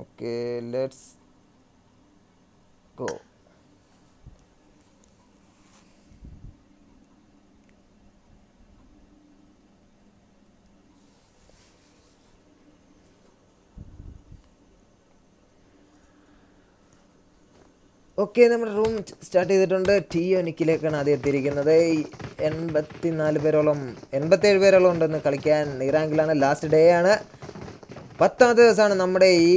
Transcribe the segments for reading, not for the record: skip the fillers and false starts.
Okay, let's go. Okay, നമ്മുടെ room start ചെയ്തിട്ടുണ്ട്. നിക്കിലേക്കാണ് ആദ്യം എത്തിയിരിക്കുന്നത്. 87 പേരോളം ഉണ്ടെന്ന് കളിക്കാൻ. ഇറാങ്കിലാണ്, ലാസ്റ്റ് ഡേ ആണ്. 10ാമത്തെ ദിവസമാണ് നമ്മുടെ ഈ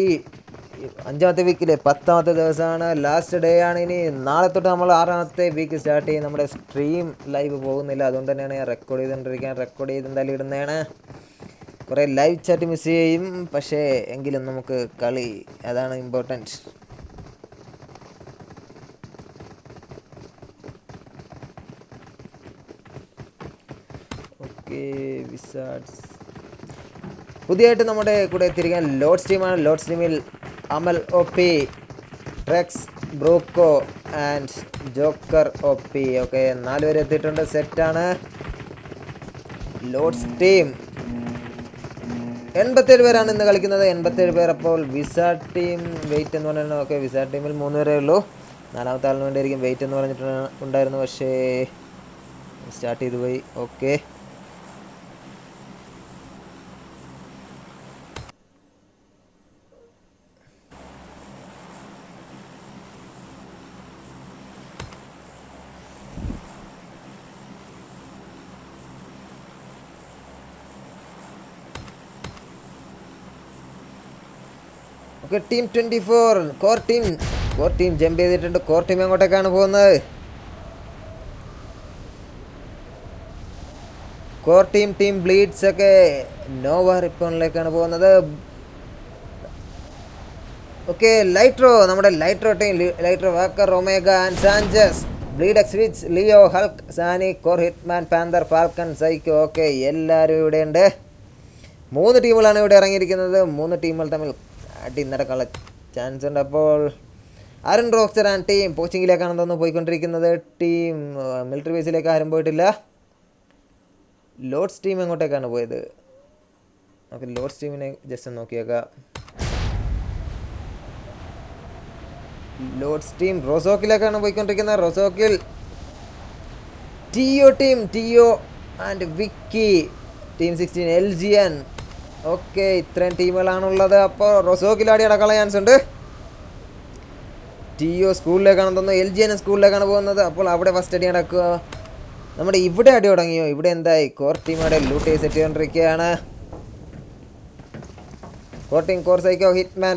5ാമത്തെ വീക്കിലെ 10ാമത്തെ ദിവസമാണ്, ലാസ്റ്റ് ഡേ ആണ്. ഇനി നാളെ തൊട്ട് നമ്മൾ 6ാമത്തെ വീക്ക് സ്റ്റാർട്ട് ചെയ്യും. നമ്മുടെ സ്ട്രീം ലൈവ് പോകുന്നില്ല, അതുകൊണ്ട് തന്നെയാണ് ഞാൻ റെക്കോർഡ് ചെയ്ത് എന്തായാലും ഇടുന്നതാണ്. കുറേ ലൈവ് ചാറ്റ് മിസ് ചെയ്യും, പക്ഷേ എങ്കിലും നമുക്ക് കളി, അതാണ് ഇമ്പോർട്ടൻറ്റ്. വിസാർഡ്സ് പുതിയതായിട്ട് നമ്മുടെ കൂടെ എത്തിയിരിക്കാൻ ലോഡ്സ് ടീമാണ്. ലോഡ്സ് ടീമിൽ അമൽ OP, ട്രെക്സ്, ബ്രൂക്കോ ആൻഡ് ജോക്കർ OP. ഓക്കെ, 4 പേര് എത്തിയിട്ടുണ്ട്. സെറ്റാണ് ലോഡ്സ് ടീം. 87 പേരാണ് ഇന്ന് കളിക്കുന്നത്. 87 പേർ. അപ്പോൾ വിസാർഡ് ടീം വെയിറ്റ് എന്ന് പറഞ്ഞാൽ, ഓക്കെ, വിസാർഡ് ടീമിൽ 3 പേരേ ഉള്ളൂ. 4ാമത്തെ ആളിന് വേണ്ടിയായിരിക്കും വെയിറ്റ് എന്ന് പറഞ്ഞിട്ടുണ്ടായിരുന്നു, പക്ഷേ സ്റ്റാർട്ട് ചെയ്തു പോയി. Okay, okay. Team 24 Core team jump ചെയ്തിട്ടുണ്ട്. കോർ ടീം എങ്ങോട്ടേക്കാണ് പോകുന്നത്? കോർ ടീം ബ്ലീഡ്സ് ഒക്കെ നോവ റിപ്പോണിലേക്കാണ് പോകുന്നത്. ഓക്കെ, നമ്മുടെ ലൈട്രോ ടീം, ലൈട്രോ, Walker, Omega and Sanchez, Bleed X Witch, Leo, Hulk, സാനി, Core, Hitman, Panther, Falcon, Psycho. Okay, എല്ലാവരും ഇവിടെ ഉണ്ട്. 3 ടീമുകളാണ് ഇവിടെ ഇറങ്ങിയിരിക്കുന്നത്. 3 ടീമുകൾ തമ്മിൽ അടി നടക്കാനുള്ള ചാൻസ് ഉണ്ട്. അപ്പോൾ ആരൻ റോക്സ്റ്റർ ആൻഡ് ടീം പോച്ചിങ്ങിലേക്കാണ് തോന്നുന്നു പോയിക്കൊണ്ടിരിക്കുന്നത്. ടീം മിലിറ്ററി ബേസിലേക്ക് ആരും പോയിട്ടില്ല. ലോഡ്സ് ടീം എങ്ങോട്ടേക്കാണ് പോയത്? ഓക്കെ, ലോഡ്സ് ടീമിനെ ജസ്റ്റ് നോക്കിയേക്കാം. ലോഡ്സ് ടീം റോസോക്കിലേക്കാണ് പോയിക്കൊണ്ടിരിക്കുന്നത്. റോസോക്കിൽ ടിയോ and Vicky, team 16 LGN. Okay, ഇത്രയും ടീമുകളാണുള്ളത്. അപ്പോൾ റൊസോക്കിൽ അടി അടക്കാനുള്ള ചാൻസ് ഉണ്ട്. ടിയോ സ്കൂളിലേക്കാണ് തോന്നുന്നത്. LGN സ്കൂളിലേക്കാണ് പോകുന്നത്. അപ്പോൾ അവിടെ ഫസ്റ്റ് അടി നടക്കുക. നമ്മുടെ ഇവിടെ അടി തുടങ്ങിയോ? ഇവിടെ എന്തായി? കോർ ടീം അവിടെ ലൂട്ട് സെറ്റ് ചെയ്തുകൊണ്ടിരിക്കുകയാണ്. Core Psycho, Hitman,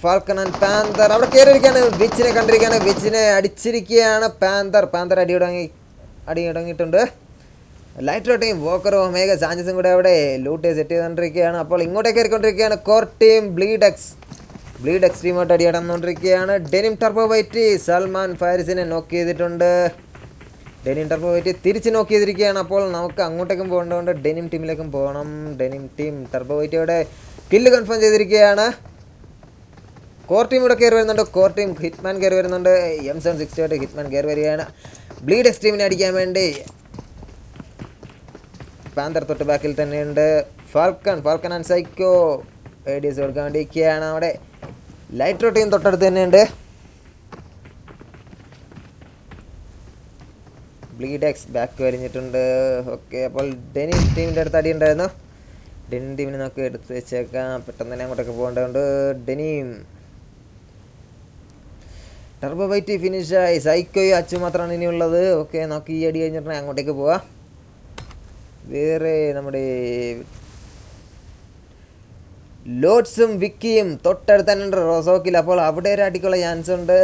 Falcon and Panther അവിടെ കയറിയിരിക്കുകയാണ്. വിച്ചിനെ കണ്ടിരിക്കുകയാണ്. വിച്ചിനെ അടിച്ചിരിക്കുകയാണ് പാന്തർ. അടി തുടങ്ങിയിട്ടുണ്ട്. ലൈട്രോ ടീം, വോക്കറോ, ഒമേഗ, സാഞ്ചസും കൂടെ അവിടെ ലൂട്ട് സെറ്റ് ചെയ്തുകൊണ്ടിരിക്കുകയാണ്. അപ്പോൾ ഇങ്ങോട്ടേക്ക് കയറിക്കൊണ്ടിരിക്കുകയാണ് കോർ ടീം. ബ്ലീഡ് എക്സ് ടീമായിട്ട് അടി നടന്നുകൊണ്ടിരിക്കുകയാണ്. ഡെനിം ടർബോ വൈറ്റ്, സൽമാൻ ഫാരിസിനെ നോക്ക് ചെയ്തിട്ടുണ്ട്. ഡെനിം ടർബോ വൈറ്റ് തിരിച്ച് നോക്ക് ചെയ്തിരിക്കുകയാണ്. അപ്പോൾ നമുക്ക് അങ്ങോട്ടേക്കും പോകേണ്ടതുകൊണ്ട് ഡെനിം ടീമിലേക്കും പോകണം. ഡെനിം ടീം ടർബോ വൈറ്റോടെ കില്ല് കൺഫേം ചെയ്തിരിക്കുകയാണ്. കോർ ടീം ഇവിടെ കയറി വരുന്നുണ്ട്. കോർ ടീം ഹിറ്റ്മാൻ കയറി വരുന്നുണ്ട്. M760 ഹിറ്റ്മാൻ കയറി വരികയാണ്. ബ്ലീഡ് എക്സ് ടീമിനെ അടിക്കാൻ വേണ്ടി പാന്തർ തൊട്ട് ബാക്കിൽ തന്നെയുണ്ട്. ഫാൽക്കൺ ആൻഡ് സൈക്കോ ADS കൊടുക്കാൻ വേണ്ടിയിരിക്കുകയാണ്. അവിടെ ലൈട്രോ ടീം തൊട്ടടുത്ത് തന്നെയുണ്ട്. ബ്ലീഡ് എക്സ് ബാക്ക് വലിഞ്ഞിട്ടുണ്ട്. ഓക്കെ, അപ്പോൾ ഡെനിം ടീമിൻ്റെ അടുത്ത് അടി ഉണ്ടായിരുന്നു. ഡെനിം ടീമിനെ നമുക്ക് എടുത്ത് വെച്ചേക്കാം. പെട്ടെന്ന് തന്നെ അങ്ങോട്ടൊക്കെ പോകേണ്ടതുണ്ട്. ഡെനിം ടർബോ വൈറ്റ് ഫിനിഷായി. സൈക്കോയും അച്ചു മാത്രമാണ് ഇനിയുള്ളത്. ഓക്കെ, നമുക്ക് ഈ അടി കഴിഞ്ഞിട്ടുണ്ടെങ്കിൽ അങ്ങോട്ടേക്ക് പോവാം. വേറെ നമ്മുടെ ലോഡ്സും വിക്കിയും തൊട്ടടുത്ത് തന്നെ ഉണ്ട് റോസോക്കിൽ. അപ്പോൾ അവിടെ ഒരു അടിക്കുള്ള ചാൻസ് ഉണ്ട്.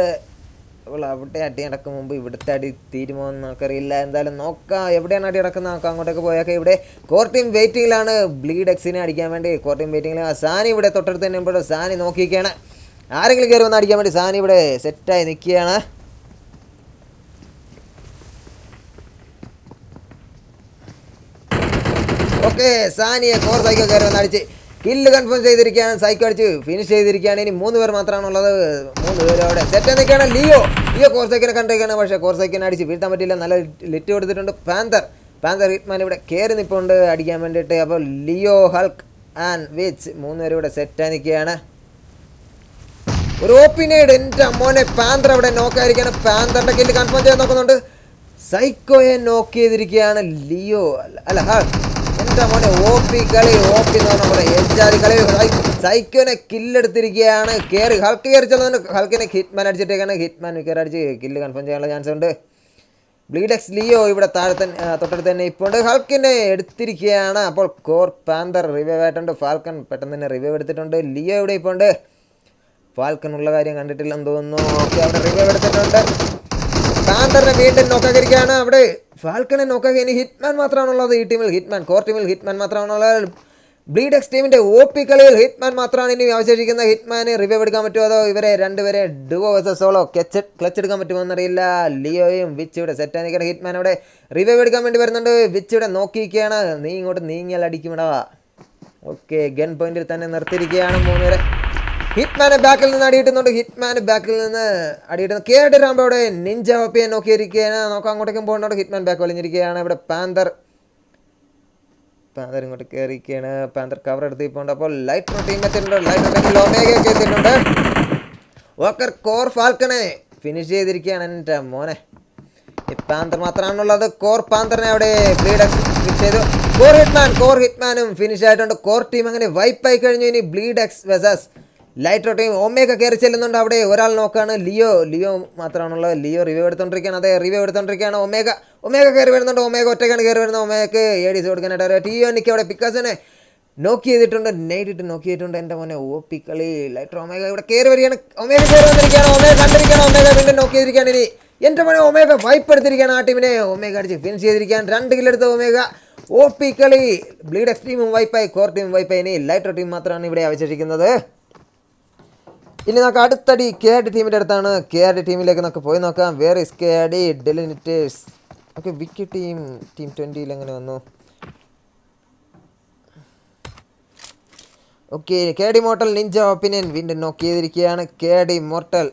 അപ്പോൾ അവിടെ അടി നടക്കും മുമ്പ് ഇവിടുത്തെ അടി തീരുമോ എന്ന് നമുക്കറിയില്ല. എന്തായാലും നോക്കാം എവിടെയാണ് അടി നടക്കുന്നത്. നമുക്ക് അങ്ങോട്ടേക്ക് പോയാൽ ഇവിടെ കോർ ടീം വെയിറ്റിങ്ങിലാണ് ബ്ലീഡ് എക്സിനെ അടിക്കാൻ വേണ്ടി. Core team വെയിറ്റിങ്ങിലാണ്. സാനി ഇവിടെ തൊട്ടടുത്ത് തന്നെ ഇപ്പോൾ സാനി നോക്കിയിരിക്കുകയാണ്. ആരെങ്കിലും കയറി വന്ന് അടിക്കാൻ വേണ്ടി സാനി ഇവിടെ സെറ്റായി നിൽക്കുകയാണ്. ഓക്കെ, സാനിയെ കോർ സൈക്കോ കയറി വന്ന് അടിച്ച് കില്ല് കൺഫേം ചെയ്തിരിക്കുകയാണ്. സൈക്കോ അടിച്ച് ഫിനിഷ് ചെയ്തിരിക്കുകയാണ്. ഇനി 3 പേർ മാത്രമാണുള്ളത്. 3 പേരും അവിടെ സെറ്റ് നിൽക്കുകയാണ്. ലിയോ കോർ സൈക്കിനെ കണ്ടിരിക്കുകയാണ്. പക്ഷേ കോർ സൈക്കിനെ അടിച്ച് വീഴ്ത്താൻ പറ്റില്ല. നല്ല ലിറ്റ് കൊടുത്തിട്ടുണ്ട്. പാന്തർ ഹിറ്റ്മാൻ ഇവിടെ കയറി നിൽപ്പുണ്ട് അടിക്കാൻ വേണ്ടിയിട്ട്. അപ്പോൾ ലിയോ, ഹൾക്ക്, ആൻഡ് വിച്ച് 3 പേരും ഇവിടെ സെറ്റായി നിൽക്കുകയാണ്. ഒരു ഓപ്പിനേഡ് എൻ്റെ മോനെ പാന്തർ അവിടെ നോക്കായിരിക്കുകയാണ്. പാന്തറിൻ്റെ കില്ല് കൺഫേം ചെയ്യാൻ നോക്കുന്നുണ്ട്. സൈക്കോയെ നോക്ക് ചെയ്തിരിക്കുകയാണ് ലിയോ. അല്ല എൻ്റെ മോനെ ഓപ്പി കളി. ഓപ്പി എന്ന് പറഞ്ഞ പോലെ എജാതി കളി. സൈക്കോനെ കില്ലെടുത്തിരിക്കുകയാണ്. കയറി ഹൾക്ക് കയറി ചെല്ലുന്നുണ്ട്. ഹൾക്കിനെ ഹിറ്റ്മാൻ അടിച്ചിട്ടേക്കാണ്. ഹിറ്റ്മാൻ കയറി അടിച്ച് കില്ല് കൺഫേം ചെയ്യാനുള്ള ചാൻസ് ഉണ്ട്. ബ്ലീഡെക്സ് ലിയോ ഇവിടെ താഴെ തന്നെ തൊട്ടടുത്ത് തന്നെ ഇപ്പോൾ ഉണ്ട്. ഹൾക്കിനെ എടുത്തിരിക്കുകയാണ്. അപ്പോൾ കോർ പാന്തർ റിവൈവ് ആയിട്ടുണ്ട്. ഫാൽക്കൺ പെട്ടെന്ന് തന്നെ റിവൈവ് എടുത്തിട്ടുണ്ട്. ലിയോ ഇവിടെ ഇപ്പോൾ ഉണ്ട്. ഫാൽക്കൺ ഉള്ള കാര്യം കണ്ടിട്ടില്ലെന്ന് തോന്നുന്നു. ഓക്കെ, അവിടെ റിവൈവ് എടുത്തിട്ടുണ്ട്. പാന്തറിനെ വീണ്ടും നോക്കാതിരിക്കുകയാണ്. അവിടെ ഫാൽക്കനെ നോക്കാതെ ഇനി ഹിറ്റ്മാൻ മാത്രമാണുള്ളത് ഈ ടീമിൽ. കോർ ടീമിൽ ഹിറ്റ്മാൻ മാത്രമാണുള്ളത്. ബ്ലീഡെക്സ് ടീമിൻ്റെ OP കളിയിൽ ഹിറ്റ്മാൻ മാത്രമാണ് ഇനി അവശേഷിക്കുന്ന. ഹിറ്റ്മാന് റിവൈവ് എടുക്കാൻ പറ്റുമോ അതോ ഇവരെ രണ്ടുപേരെ ഡുവോ വേഴ്സസ് സോളോ ക്ലച്ച് എടുക്കാൻ പറ്റുമോ എന്നറിയില്ല. ലിയോയും വിച്ച് ഇവിടെ സെറ്റാണ് നിൽക്കുന്ന. ഹിറ്റ്മാൻ അവിടെ റിവൈവ് എടുക്കാൻ വേണ്ടി വരുന്നുണ്ട്. വിച്ച് ഇവിടെ നോക്കിയിരിക്കുകയാണ്. നീ ഇങ്ങോട്ട് നീങ്ങിയാൽ അടിക്കുമിടാ. ഓക്കെ, ഗൺ പോയിന്റിൽ തന്നെ നിർത്തിയിരിക്കുകയാണ് 3 പേരെ. ഹിറ്റ്മാനെ ബാക്കിൽ നിന്ന് അടിയിട്ടുന്നുണ്ട്. കേട് രാമ്പോ അവിടെ നിഞ്ച ഓപ്പിയെ നോക്കിയിരിക്കുകയാണ്. നോക്കാം അങ്ങോട്ടേക്കും പോകുന്നുണ്ട്. ഹിറ്റ്മാൻ ബാക്ക് വലിഞ്ഞിരിക്കുകയാണ്. ഇവിടെ പാന്തർ ഇങ്ങോട്ട് കയറിയിരിക്കുകയാണ്. പാന്തർ കവർ എടുത്ത് പോകുന്നുണ്ട്. അപ്പോൾ ലൈറ്റ് ടീം എത്തിയിട്ടുണ്ട്. ലൈറ്റ് ടീമിൽ ഒമേഗയൊക്കെ എത്തിയിട്ടുണ്ട്. വോക്കർ കോർ ഫാൽക്കനെ ഫിനിഷ് ചെയ്തിരിക്കുകയാണ് എൻ്റെ മോനെ. ഈ പാന്തർ മാത്രമാണുള്ളത്. കോർ പാന്തറിനെ അവിടെ ബ്ലീഡെക്സ് ഫിനിഷ് ചെയ്തു. കോർ ഹിറ്റ്മാനും ഫിനിഷ് ആയിട്ടുണ്ട്. കോർ ടീം അങ്ങനെ വൈപ്പായി കഴിഞ്ഞു. ഇനി Bleed X versus light team. Omega കയറി ചെല്ലുന്നുണ്ട്. അവിടെ ഒരാൾ നോക്കാണ്. ലിയോ മാത്രമാണുള്ളത്. ലിയോ റിവൈവ് എടുത്തോണ്ടിരിക്കുകയാണ്. അതെ, റിവൈവ് എടുത്തോണ്ടിരിക്കുകയാണ്. ഒമേഗ കയറി വരുന്നുണ്ട്. ഒമേഗ ഒറ്റയ്ക്കാണ് കയറി വരുന്നത്. ഒമേഗക്ക് ADC കൊടുക്കാനായിട്ട് ടിയോനിക്ക് അവിടെ പിക്കാസിനെ നോക്ക് ചെയ്തിട്ടുണ്ട്. നെയ്റ്റിട്ട് നോക്ക് ചെയ്തിട്ടുണ്ട്. എൻ്റെ മോനെ OP കളി. ലൈറ്റ് ഒമേഗ ഇവിടെ കയറി വരികയാണ്. ഒമേഗ കയറി വന്നിരിക്കുകയാണ്. ഒമേഗ കണ്ടിരിക്കുകയാണ്. ഒമേഗ വീണ്ടും നോക്ക് ചെയ്തിരിക്കുകയാണ്. ഇനി എൻ്റെ മോനെ ഒമേഗ വൈപ്പ് എടുത്തിരിക്കുകയാണ്. ആ ടീമിനെ ഒമേഗ അടിച്ച് ഫിനിഷ് ചെയ്തിരിക്കുകയാണ്. 2 കില്ലെടുത്ത ഒമേഗ. OP കളി. ബ്ലീഡെക്സ് ടീമും വൈപ്പായി, കോർ ടീമും വൈപ്പായി. ഇനി ലൈറ്റ് ടീം മാത്രമാണ് ഇവിടെ അവശേഷിക്കുന്നത്. ഇനി നമുക്ക് അടുത്തടി KRD ടീമിൻ്റെ അടുത്താണ്. KRD ടീമിലേക്ക് നമുക്ക് പോയി നോക്കാം. Where is KRD Delineators. Okay, Vicky team 20 എങ്ങനെ വന്നു? ഓക്കെ, KRD മോർട്ടൽ നിഞ്ച ഒപ്പീനിയൻ വീണ്ടും നോക്ക് ചെയ്തിരിക്കുകയാണ്. KRD മോർട്ടൽ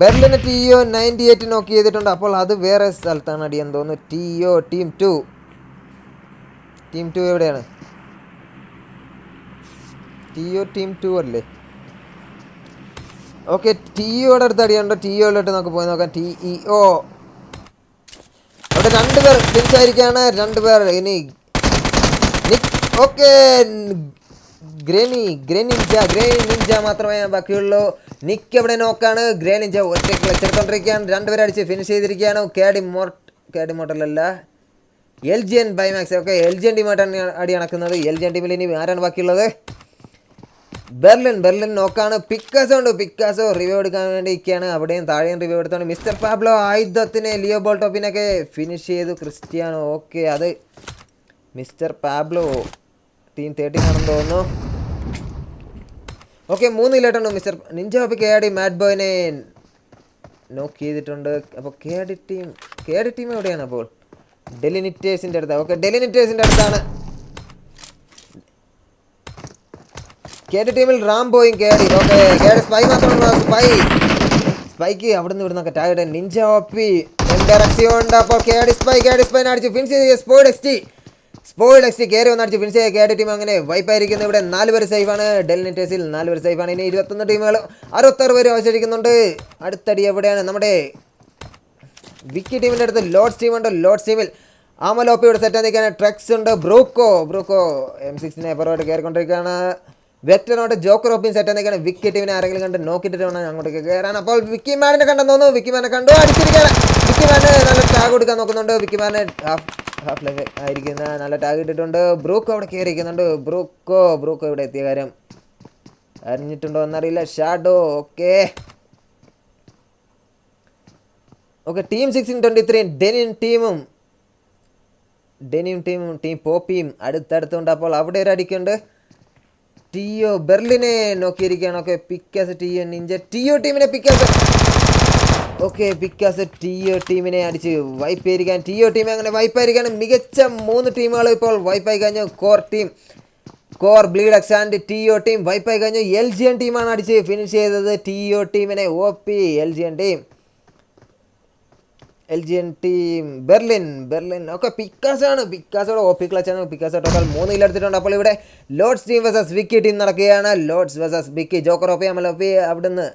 ബെർലിന് TO 98 നോക്ക് ചെയ്തിട്ടുണ്ട്. അപ്പോൾ അത് വേറെ സ്ഥലത്താണ് അടിയെന്ന് തോന്നുന്നു. TO ടീം 2 എവിടെയാണ്? TO ടീം 2 അല്ലേ? ഓക്കെ, TOയുടെ അടുത്ത് അടിയുണ്ട്. TOയിലോട്ട് നമുക്ക് പോയി നോക്കാം. TEO അവിടെ 2 പേർ ഫിനിഷായിരിക്കുകയാണ്. 2 പേർ ഇനി ഓക്കെ, ഗ്രേനിഞ്ച മാത്രമേ ബാക്കിയുള്ളൂ. നിക്ക് എവിടെ നോക്കാണ്. ഗ്രേനിഞ്ച ഒറ്റയ്ക്ക് വെച്ചെടുത്തോണ്ടിരിക്കുകയാണ്. 2 പേരെ അടിച്ച് ഫിനിഷ് ചെയ്തിരിക്കുകയാണ്. KRD മോട്ടലല്ല, LGN ബൈമാക്സ്. ഓക്കെ, LGN ടീമായിട്ടാണ് അടി നടക്കുന്നത്. LGN ടീമിൽ ഇനി ആരാണ് ബാക്കിയുള്ളത്? ബെർലിൻ നോക്കാണ്. പിക്കാസോ റിവ്യൂ എടുക്കാൻ വേണ്ടിയിരിക്കുകയാണ്. അവിടെയും താഴെയും റിവ്യൂ എടുത്താണ്. മിസ്റ്റർ പാബ്ലോ ആയുധത്തിനെ ലിയോ ബോൾട്ടോപ്പിനൊക്കെ ഫിനിഷ് ചെയ്തു. ക്രിസ്ത്യാനോ. ഓക്കെ, അത് മിസ്റ്റർ പാബ്ലോ ടീം 13 ആണെന്ന് തോന്നുന്നു. ഓക്കെ, 3 കില്ലായിട്ടുണ്ട് mister Ninja OP. KRD Mad ബോയിനെ നോക്ക് ചെയ്തിട്ടുണ്ട്. അപ്പോൾ KRD ടീം എവിടെയാണ്? അപ്പോൾ ഡെലിനിറ്റേഴ്സിൻ്റെ അടുത്താണ്. ഓക്കെ, ഡെലിനിറ്റേഴ്സിൻ്റെ അടുത്താണ്. KRD ടീമിൽ റാംബോയും KRD. ഓക്കെ, KRD സ്പൈ മാത്രമാണ്. സ്പൈക്ക് അവിടെ നിന്ന് ഇവിടുന്നൊക്കെ ടാഗിട്ട് നിഞ്ച ഓപ്പി ഉണ്ട്. അപ്പോൾ KRD സ്പൈനെ അടിച്ച് ഫിനിഷ് ചെയ്ത് സ്പോയിഡ് എക്സ്റ്റി കയറി വന്ന് അടിച്ച് ഫിനിഷ് ചെയ്ത് KRD ടീം അങ്ങനെ വൈപ്പായിരിക്കുന്നു. ഇവിടെ 4 പേര് സേഫാണ്. ഡെലിനിറ്റേഴ്സിൽ 4 പേര് സേഫാണ്. ഇനി 21 ടീമുകൾ 66 പേര് അവശേഷിക്കുന്നുണ്ട്. അടുത്തടി എവിടെയാണ്? നമ്മുടെ വിക്കി ടീമിൻ്റെ അടുത്ത് ലോഡ്സ് ടീമുണ്ട്. ലോഡ്സ് ടീമിൽ ആമലോപ്പിയുടെ സെറ്റാൻ നിൽക്കുകയാണ്. ട്രെക്സ് ഉണ്ട്. ബ്രൂക്കോ M16 പുറമായിട്ട് കയറിക്കൊണ്ടിരിക്കുകയാണ്. വെക്ടറോട്ട് ജോക്കർ ഓപ്പിയും സെറ്റ് എന്നൊക്കെയാണ്. വിക്കി ടീമിനെ ആരെങ്കിലും കണ്ട് നോക്കിയിട്ട് വേണം അങ്ങോട്ടേക്ക് കയറാൻ. അപ്പോൾ വിക്കി മാനെ കണ്ടെന്ന് തോന്നുന്നു. വിക്കി മാനെ കണ്ടു അടിച്ചിരിക്കുകയാണ്. വിക്കി മാനെ നല്ല ടാഗ് കൊടുക്കാൻ നോക്കുന്നുണ്ട്. വിക്കി മാനെ ഹാഫ് ലൈഫ് ആയിരിക്കുന്ന നല്ല ടാഗ് ഇട്ടിട്ടുണ്ട്. ബ്രൂക്കോ അവിടെ കയറിയിരിക്കുന്നുണ്ട്. ബ്രൂക്കോ ഇവിടെ എത്തിയ കാര്യം അറിഞ്ഞിട്ടുണ്ടോ എന്നറിയില്ല. ഷാഡോ. ഓക്കെ, ടീം 1623 ഡെനിം ടീമും ടീം പോപ്പിയും അടുത്തടുത്തുണ്ട്. അപ്പോൾ അവിടെ ഒരു അടിക്കുന്നുണ്ട്. TO ബെർലിനെ നോക്കിയിരിക്കുകയാണ്. ഓക്കെ, പിക്കാസ് TO നിഞ്ച TO ടീമിനെ പിക്കാസ്. ഓക്കെ, പിക്കാസ് TO ടീമിനെ അടിച്ച് വൈപ്പ് ചെയ്തിരിക്കാൻ. TO ടീം അങ്ങനെ വൈപ്പായിരിക്കാണ്. മികച്ച 3 ടീമുകൾ ഇപ്പോൾ വൈപ്പായി കഴിഞ്ഞു. കോർ ബ്ലീഡെക്സ് ആൻഡ് TO ടീം വൈപ്പായി കഴിഞ്ഞു. LGN ടീമാണ് അടിച്ച് ഫിനിഷ് ചെയ്തത് TO ടീമിനെ. OP LGN team LGN team Berlin ഒക്കെ പിക്കാസോടെ OP ക്ലച്ചാണ്. പിക്കാസോ ടോട്ടൽ 3 കില്ല് എടുത്തിട്ടുണ്ട്. അപ്പോൾ ഇവിടെ ലോർഡ്സ് ടീം വേഴ്സസ് വിക്കി ടീം നടക്കുകയാണ്. ലോർഡ്സ് വേഴ്സസ് വിക്കി. ജോക്കർ OP MLOP അവിടുന്ന്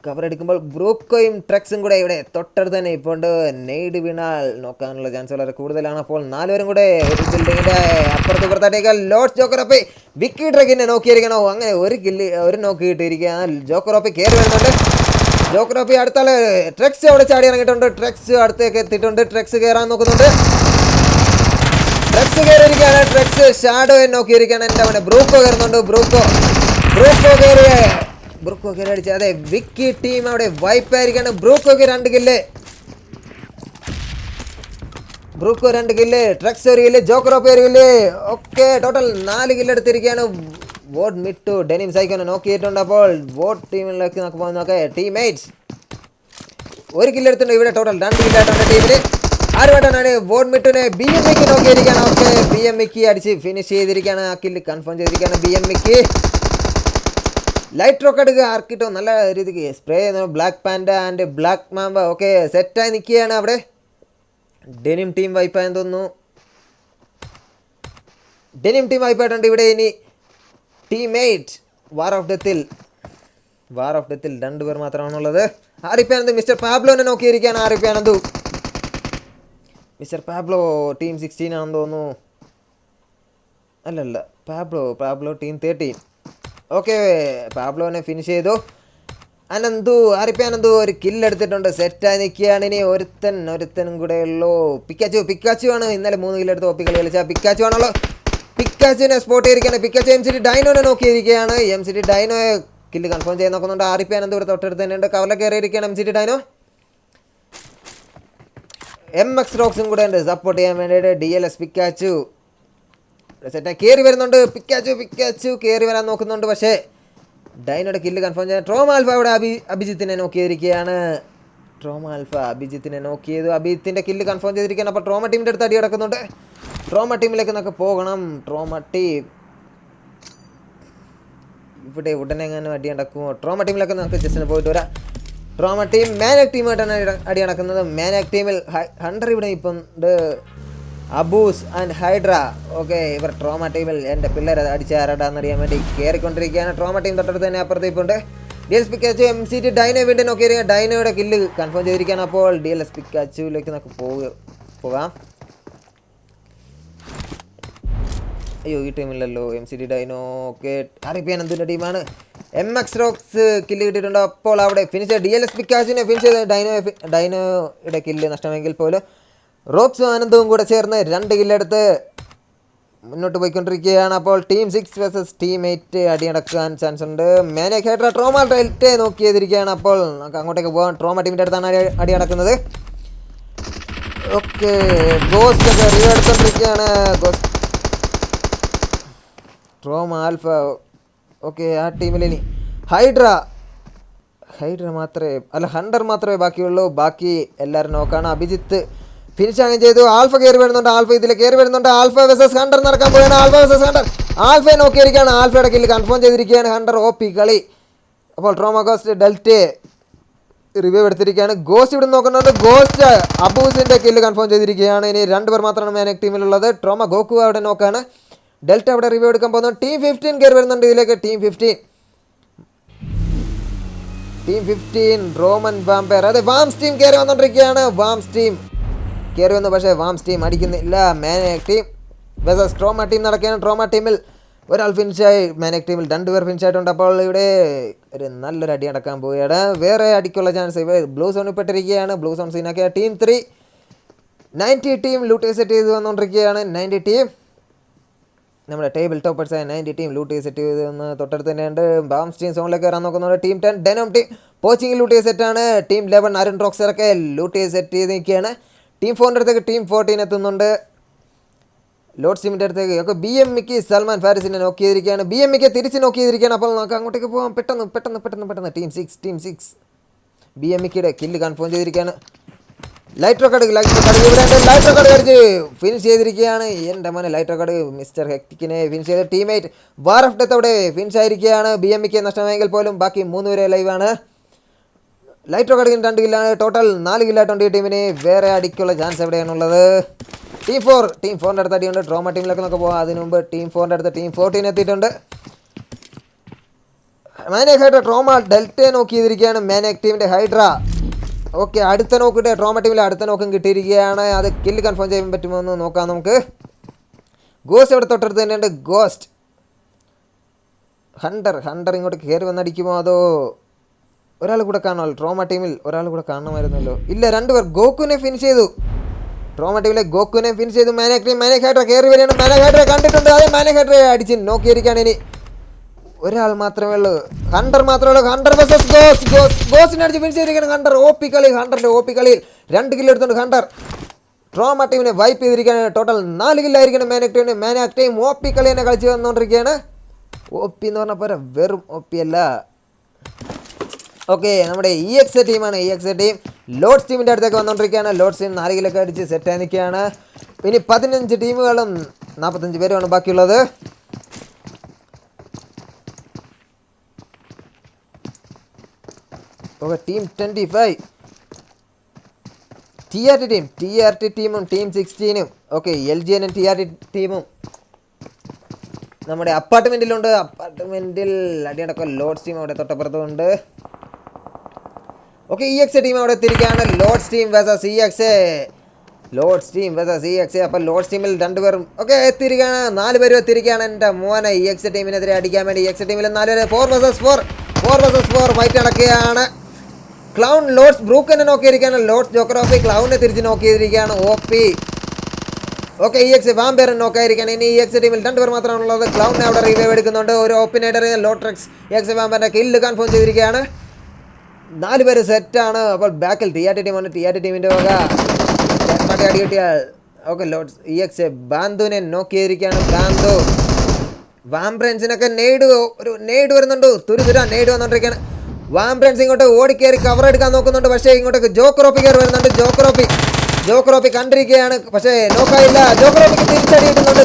കവർ എടുക്കുമ്പോൾ ബ്രൂക്കോയും ട്രെക്സും കൂടെ ഇവിടെ തൊട്ടടുത്ത് തന്നെ ഇപ്പോൾ ഉണ്ട്. നെയ്ഡ് വീണാൽ നോക്കാനുള്ള ചാൻസ് വളരെ കൂടുതലാണ്. അപ്പോൾ 4 പേരും കൂടെ ഒരു ബിൽഡിങ്ങിൻ്റെ അപ്പുറത്ത് ഇപ്പുറത്തായിട്ടേക്കാൾ ലോർഡ്സ് ജോക്കർ OP വിക്കി ട്രെക്കിനെ നോക്കിയിരിക്കണോ. അങ്ങനെ ഒരു നോക്കി കിട്ടിയിരിക്കുകയാണ്. ജോക്കർ OP കയറി വരുന്നുണ്ട്. ജോക്കർ OP അടുത്താള് ട്രെക്സ് അവിടെ ചാടി ഇറങ്ങിയിട്ടുണ്ട്. ട്രെക്സ് അടുത്തേക്ക് എത്തിയിട്ടുണ്ട്. ട്രെക്സ് കയറാൻ നോക്കുന്നുണ്ട്. ട്രെക്സ് കയറിയിരിക്കുകയാണ്. ട്രെക്സ് ഷാഡോയെ നോക്കിയിരിക്കുകയാണ്. എൻ്റെ അവിടെ ബ്രൂക്കോ കയറുന്നുണ്ട്. ബ്രൂക്കോ കയറി അടിച്ച്. അതെ, വിക്കി ടീം അവിടെ വൈപ്പായിരിക്കാണ്. ബ്രൂക്കോക്ക് 2 കില്ല്. ബ്രൂക്കോ 2 kill, Trex 1 kill, Joker OP 1 kill. Okay, total 4 kill എടുത്തിരിക്കുകയാണ്. വോട്ട് മിറ്റു ഡെനിം സൈക്കോനെ നോക്കിയിട്ടുണ്ട്. അപ്പോൾ വോട്ട് ടീമിലേക്ക് നോക്കാം. ടീംമേറ്റ്സ് 1 കില്ല് എടുത്തിട്ടുണ്ട്. ഇവിടെ ടോട്ടൽ 2 കില്ലായിട്ടുണ്ട് ടീമിന്. ആരുമായിട്ടാണ് വോട്ട് മിറ്റുനെ BMK നോക്കിയിരിക്കുകയാണ്. ഓക്കെ, BMK അടിച്ച് ഫിനിഷ് ചെയ്തിരിക്കുകയാണ്. ആ കില്ല് കൺഫേം ചെയ്തിരിക്കുകയാണ് BMK. ലൈറ്റ് റോക്കറ്റ് ആർക്കിട്ടോ നല്ല രീതിക്ക് സ്പ്രേ ചെയ്യുന്നു. Black Panda and Black Mamba okay സെറ്റായി നിൽക്കുകയാണ്. അവിടെ ഡെനിം ടീം വൈപ്പായെന്ന് തോന്നുന്നു. ഡെനിം ടീം വൈപ്പായിട്ടുണ്ട്. ഇവിടെ ഇനി ടീംമേറ്റ് വാർ ഓഫ് ഡെത്തിൽ 2 പേർ മാത്രമാണുള്ളത്. ആരിപ്പാനന്ദു മിസ്റ്റർ പാബ്ലോനെ നോക്കിയിരിക്കുകയാണ്. ആരിപ്പാനന്ദു മിസ്റ്റർ പാബ്ലോ ടീം 16 ആണെന്ന് തോന്നുന്നു. അല്ലല്ല, പാബ്ലോ ടീം 13. ഓക്കെ, പാബ്ലോനെ ഫിനിഷ് ചെയ്തു. ആരിപ്പാനന്ദു ഒരു കില്ല് എടുത്തിട്ടുണ്ട്. സെറ്റായി നിൽക്കുകയാണ്. ഇനി ഒരുത്തനും കൂടെ ഉള്ളൂ. പിക്കാച്ചു ആണ് ഇന്നലെ 3 കില്ല് എടുത്ത് OP കളി കളിച്ച പിക്കാച്ചു ആണല്ലോ. പിക്കാച്ചുവിനെ സ്പോട്ട് ചെയ്തിരിക്കുകയാണ്. പിക്കാച്ചു MCT ഡൈനോനെ നോക്കിയിരിക്കുകയാണ്. MCT ഡൈനോയെ കില്ല് കൺഫേം ചെയ്യാൻ നോക്കുന്നുണ്ട്. ആരിപ്പാനന്ദു ഇവിടെ തൊട്ടടുത്ത് തന്നെയുണ്ട്. കവറിൽ കയറിയിരിക്കുകയാണ് MCT ഡൈനോ. MX റോക്സും കൂടെ ഉണ്ട് സപ്പോർട്ട് ചെയ്യാൻ വേണ്ടിയിട്ട്. DLS പിക്കാച്ചു സെറ്റായി കയറി വരുന്നുണ്ട്. പിക്കാച്ചു കയറി വരാൻ നോക്കുന്നുണ്ട്. പക്ഷേ ഡൈനോയുടെ കില്ല് കൺഫേം ചെയ്യാൻ ട്രോമ ആൽഫ ഇവിടെ അഭിജിത്തിനെ നോക്കിയിരിക്കുകയാണ്. അഭിജിത്തിനെ നോക്കിയത്. അഭിജിത്തിൻ്റെ കില്ല് കൺഫേം ചെയ്തിരിക്കുകയാണ്. അപ്പോൾ ട്രോമ ടീമിൻ്റെ അടുത്ത് അടി കിടക്കുന്നുണ്ട്. ട്രോമ ടീമിലേക്ക് നമുക്ക് പോകണം. ട്രോമ ടീം ഇവിടെ ഉടനെ എങ്ങനെ അടി നടക്കുമോ? ട്രോമ ടീമിലൊക്കെ നമുക്ക് ജസ്റ്റ് പോയിട്ട് വരാം. ട്രോമ ടീം മാനക് ടീമായിട്ടാണ് അടി നടക്കുന്നത്. മാനക് ടീമിൽ ഹണ്ടർ ഇവിടെ ഇപ്പം ഉണ്ട്. അബൂസ് ആൻഡ് ഹൈഡ്ര ഓക്കെ, ഇവർ ട്രോമ ടീമിൽ എൻ്റെ പിള്ളേരെ അടിച്ച് ആരാടാന്നറിയാൻ വേണ്ടി കയറിക്കൊണ്ടിരിക്കുകയാണ്. ട്രോമ ടീം തൊട്ടടുത്ത് തന്നെ അപ്പുറത്ത് ഇപ്പോൾ ഉണ്ട്. DLS പിക്കാച്ചു MCT ഡൈനോ വീണ്ടും നോക്കിയിരിക്കുക. ഡൈനോയുടെ കില്ല് കൺഫേം ചെയ്തിരിക്കുകയാണ്. അപ്പോൾ DLS പിക്കാച്ചുവിലേക്ക് നമുക്ക് പോകാം. അയ്യോ, ഈ ടീമില്ലല്ലോ MCT ഡൈനോ. ഓക്കെ, ആരിപ്പാനന്ദുവിൻ്റെ ടീമാണ്. MX റോക്സ് കില്ല് കിട്ടിയിട്ടുണ്ട്. അപ്പോൾ അവിടെ ഫിനിഷ് ചെയ്ത് DLS പിക്കാച്ചുവിനെ ഫിനിഷ് ചെയ്ത് ഡൈനോയുടെ കില്ല് നഷ്ടമെങ്കിൽ പോലും റോക്സും ആനന്ദവും കൂടെ ചേർന്ന് 2 കില്ലെടുത്ത് മുന്നോട്ട് പോയിക്കൊണ്ടിരിക്കുകയാണ്. അപ്പോൾ ടീം 6 വേഴ്സസ് ടീം 8 അടിയടക്കാൻ ചാൻസ് ഉണ്ട്. മാനക് ഹൈഡ്ര ട്രോമ ഡെൽറ്റെ നോക്കി ചെയ്തിരിക്കുകയാണ്. അപ്പോൾ നമുക്ക് അങ്ങോട്ടേക്ക് പോകാം. ട്രോമ ടീമിൻ്റെ അടുത്താണ് അടി നടക്കുന്നത്. ഓക്കെ, ഗോസ്റ്റ് ഒക്കെ റിവ്യൂ എടുത്തുകൊണ്ടിരിക്കുകയാണ്. ട്രോമ ആൽഫ ഓക്കെ, ആ ടീമിൽ ഇനി ഹണ്ടർ മാത്രമേ ബാക്കിയുള്ളൂ. ബാക്കി എല്ലാവരും നോക്കാണ്. അഭിജിത്ത് ഫിനിഷ് ആകുകയും ചെയ്തു. ആൽഫ കയറി വരുന്നുണ്ട്. ആൽഫ വേഴ്സസ് ഹണ്ടർ നടക്കാൻ പോവുകയാണ്. ആൽഫയെ നോക്കിയിരിക്കുകയാണ്. ആൽഫയുടെ കില്ല് കൺഫേം ചെയ്തിരിക്കുകയാണ്. ഹണ്ടർ OP കളി. അപ്പോൾ ട്രോമ ഗോസ്റ്റ് ഡെൽറ്റെ റിവ്യൂ എടുത്തിരിക്കുകയാണ്. ഗോസ്റ്റ് ഇവിടെ നോക്കുന്നുണ്ട്. ഗോസ്റ്റ് അബൂസിൻ്റെ കില്ല് കൺഫേം ചെയ്തിരിക്കുകയാണ്. ഇനി 2 പേർ മാത്രമാണ് മാനക് ടീമിലുള്ളത്. ട്രോമ ഗോക്കു അവിടെ നോക്കാണ്. ഡെൽറ്റ അവിടെ റിവ്യൂ എടുക്കാൻ പോകുന്നു. ടീം 15 കയറി വരുന്നുണ്ട് ഇതിലേക്ക്. Team 15 Roman Vampire. അതെ, വാംസ് ടീം കയറി വന്നുകൊണ്ടിരിക്കുകയാണ്. വാംസ് ടീം കയറി വന്നു. പക്ഷേ വാംസ് ടീം അടിക്കുന്നില്ല. മാനക് ടീം വേഴ്സസ് ട്രോമ ടീം നടക്കുകയാണ്. ട്രോമ ടീമിൽ ഒരാൾ ഫിനിഷായി. മാനക് ടീമിൽ 2 പേർ ഫിനിഷായിട്ടുണ്ട്. അപ്പോൾ ഇവിടെ ഒരു നല്ലൊരു അടി നടക്കാൻ പോവുകയാണ്. വേറെ അടിക്കുള്ള ചാൻസ് ഇവർ ബ്ലൂ സോണിൽ പെട്ടിരിക്കുകയാണ്. ബ്ലൂ സോൺ സീനാക്കിയ ടീം 3 90 ടീം ലൂട്ട് സെറ്റ് ചെയ്ത് വന്നുകൊണ്ടിരിക്കുകയാണ്. 90 ടീം നമ്മുടെ ടേബിൾ ടോപ്പേഴ്സായ 90 ടീം ലൂട്ട് സെറ്റ് ചെയ്ത് വന്ന് തൊട്ടടുത്ത് തന്നെയുണ്ട്. വാംസ് ടീം സോണിലേക്ക് കയറാൻ നോക്കുന്നുണ്ട്. ടീം 10 ഡെനോം ടീം പോച്ചിങ് ലൂട്ട് സെറ്റാണ്. ടീം 11 അരുൺ റോക്സറൊക്കെ ലൂട്ട് സെറ്റ് ചെയ്ത് നിൽക്കുകയാണ്. ടീം 4ൻ്റെ അടുത്തേക്ക് ടീം 14 എത്തുന്നുണ്ട്. ലോഡ് ടീമിൻ്റെ അടുത്തേക്ക് ഒക്കെ BMK സൽമാൻ ഫാരിസിനെ നോക്കിയിരിക്കുകയാണ്. BMK തിരിച്ച് നോക്കിയിരിക്കുകയാണ്. അപ്പോൾ നമുക്ക് അങ്ങോട്ടേക്ക് പോകാം. പെട്ടെന്ന് ടീം 6 BMKയുടെ കില്ല് കൺഫേം ചെയ്തിരിക്കുകയാണ്. ലൈറ്റ് റോക്കഡ് ഇവിടെ ലൈറ്റ് റോക്കഡ് അടിച്ച് ഫിനിഷ് ചെയ്തിരിക്കുകയാണ്. എൻ്റെ മോനെ ലൈറ്റ് റോക്കഡ് മിസ്റ്റർ ഹെക്ടിക്കിനെ ഫിനിഷ് ചെയ്ത്. ടീമേറ്റ് വാർ ഓഫ് ഡെത്ത് അവിടെ ഫിനിഷ് ആയിരിക്കുകയാണ്. BMK നഷ്ടമായെങ്കിൽ പോലും ബാക്കി 3 പേരെ ലൈവാണ്. ലൈറ്റ് റോക്ക് അടിക്കുന്ന 2 കില്ലാണ്. ടോട്ടൽ 4 കില്ലായിട്ടുണ്ട് ഈ ടീമിന്. വേറെ അടിക്കുള്ള ചാൻസ് എവിടെയാണുള്ളത്? ടീം 4ൻ്റെ അടുത്ത് അടിയുണ്ട്. ട്രോമ ടീമിലൊക്കെ നമുക്ക് പോകാം. അതിന് മുമ്പ് ടീം 4ൻ്റെ അടുത്ത് ടീം 14 എത്തിയിട്ടുണ്ട്. മാനിയാക് ഹൈഡ്ര ട്രോമ ഡെൽറ്റയെ നോക്കി ചെയ്തിരിക്കുകയാണ് മാനിയാക് ടീമിൻ്റെ ഹൈഡ്ര. ഓക്കെ, അടുത്ത നോക്കിയിട്ട് ട്രോമ ടീമിൽ അടുത്ത നോക്കും കിട്ടിയിരിക്കുകയാണ്. അത് കില്ല് കൺഫേം ചെയ്യാൻ പറ്റുമോ എന്ന് നോക്കാം നമുക്ക്. ഗോസ്റ്റ് ഇവിടെ തൊട്ടടുത്ത് തന്നെയുണ്ട്. ഗോസ്റ്റ് ഹണ്ടർ ഇങ്ങോട്ട് കയറി വന്നടിക്കുമോ അതോ ഒരാൾ കൂടെ കാണുമല്ലോ? ട്രോമ ടീമിൽ ഒരാൾ കൂടെ കാണുമായിരുന്നല്ലോ. ഇല്ല, 2 പേർ. ഗോക്കുവിനെ ഫിനിഷ് ചെയ്തു. ട്രോമ ടീമിലെ ഗോക്കുവിനെ ഫിനിഷ് ചെയ്തു. മാനിയാക് ഹൈഡ്ര കയറി വരികയാണ്. മാനിയാക് ഹൈഡ്ര കണ്ടിട്ടുണ്ട്. അതെ, മാനിയാക് ഹൈഡ്രയെ അടിച്ച് നോക്കിയിരിക്കുകയാണ്. ഇനി ഒരാൾ മാത്രമേ ഉള്ളൂ. ഹണ്ടർ മാത്രമേ ഉള്ളൂ. ഹണ്ടർ വേഴ്സസ് ഗോസ്റ്റിനെ അടിച്ച് ഫിനിഷ് ചെയ്തിരിക്കുകയാണ് ഹണ്ടർ. ഹണ്ടറിൻ്റെ OP കളിയിൽ 2 കില്ല് എടുത്തുണ്ട് ഹണ്ടർ. ട്രോമ ടീമിനെ വൈപ്പ് ചെയ്തിരിക്കുകയാണ്. ടോട്ടൽ 4 കില്ലായിരിക്കണം മാനിയാക് ടീമിന്. മാനിയാക് ടീം OP കളി തന്നെ കളിച്ച് വന്നുകൊണ്ടിരിക്കുകയാണ്. OP എന്ന് പറഞ്ഞാൽ പോരാ, വെറും OP അല്ല. ഓക്കെ, നമ്മുടെ EX ടീമാണ്. EX ടീം ലോഡ്സ് ടീമിൻ്റെ അടുത്തേക്ക് വന്നുകൊണ്ടിരിക്കുകയാണ്. ലോഡ്സ് ടീം 4 കില്ലൊക്കെ അടിച്ച് സെറ്റായി നിൽക്കുകയാണ്. ഇനി 15 ടീമുകളും 45 പേരുമാണ് ബാക്കിയുള്ളത്. ഓക്കെ, ടീം 25 TRT ടീമും ടീം 16ഉം. ഓക്കെ, LGN TRT ടീമും നമ്മുടെ അപ്പാർട്ട്മെൻറ്റിലുണ്ട്. അപ്പാർട്ട്മെൻറ്റിൽ അടിയടക്കം ലോഡ്സ് ടീം അവിടെ തൊട്ടപ്പുറത്തുണ്ട്. ഓക്കെ, EX ടീം അവിടെ എത്തിയിരിക്കുകയാണ്. Lords team versus EX. അപ്പോൾ ലോഡ്സ് ടീമിൽ 2 പേരും ഓക്കെ എത്തിയിരിക്കുകയാണ്. 4 പേരും എത്തിയിരിക്കുകയാണ്. എൻ്റെ മോനെ EX ടീമിനെതിരെ അടിക്കാൻ വേണ്ടി EX ടീമിൽ 4 പേര് 4 vs 4 ഫൈറ്റ് നടക്കുകയാണ്. ക്ലൗൺ ലോഡ്സ് ബ്രൂക്കനെ നോക്കിയിരിക്കുകയാണ്. ലോഡ്സ് ജോക്കറോപ്പി ക്ലൗണിനെ തിരിച്ച് നോക്കിയിരിക്കുകയാണ്. OP. ഓക്കെ, EX വാമ്പേർ നോക്കായിരിക്കുകയാണ്. ഇനി EX ടീമിൽ 2 പേർ മാത്രമാണുള്ളത്. ക്ലൗണിനെ അവിടെ റിവൈവ് എടുക്കുന്നുണ്ട്. ഒരു ഓപ്പനേറ്റർ ലോട്രെക്സ് EX വാമ്പേറിൻ്റെ കില്ല് കൺഫേം ചെയ്തിരിക്കുകയാണ്. 4 പേര് സെറ്റാണ്. അപ്പോൾ ബാക്കിൽ TRT ടീമാണ്. TRT ടീമിൻ്റെ വക അടി കിട്ടിയാൽ ഓക്കെ ലോഡ്സ് EX ബാന്തുവിനെ നോക്കിയിരിക്കുകയാണ്. ബാന്തു വാംബ്രൻസിനൊക്കെ ഒരു നെയ്ഡ് വരുന്നുണ്ട്. തുരുതുര നെയ്ഡ് വന്നുകൊണ്ടിരിക്കുകയാണ്. വാംബ്രൻസ് ഇങ്ങോട്ട് ഓടിക്കയറി കവർ എടുക്കാൻ നോക്കുന്നുണ്ട്. പക്ഷേ ഇങ്ങോട്ടേക്ക് ജോക്കറോപ്പി കയറി വരുന്നുണ്ട്. ജോക്കറോപ്പി കണ്ടിരിക്കുകയാണ്. പക്ഷേ നോക്കായില്ല. ജോക്കറോപ്പിക്ക് തിരിച്ചടി കിട്ടുന്നുണ്ട്.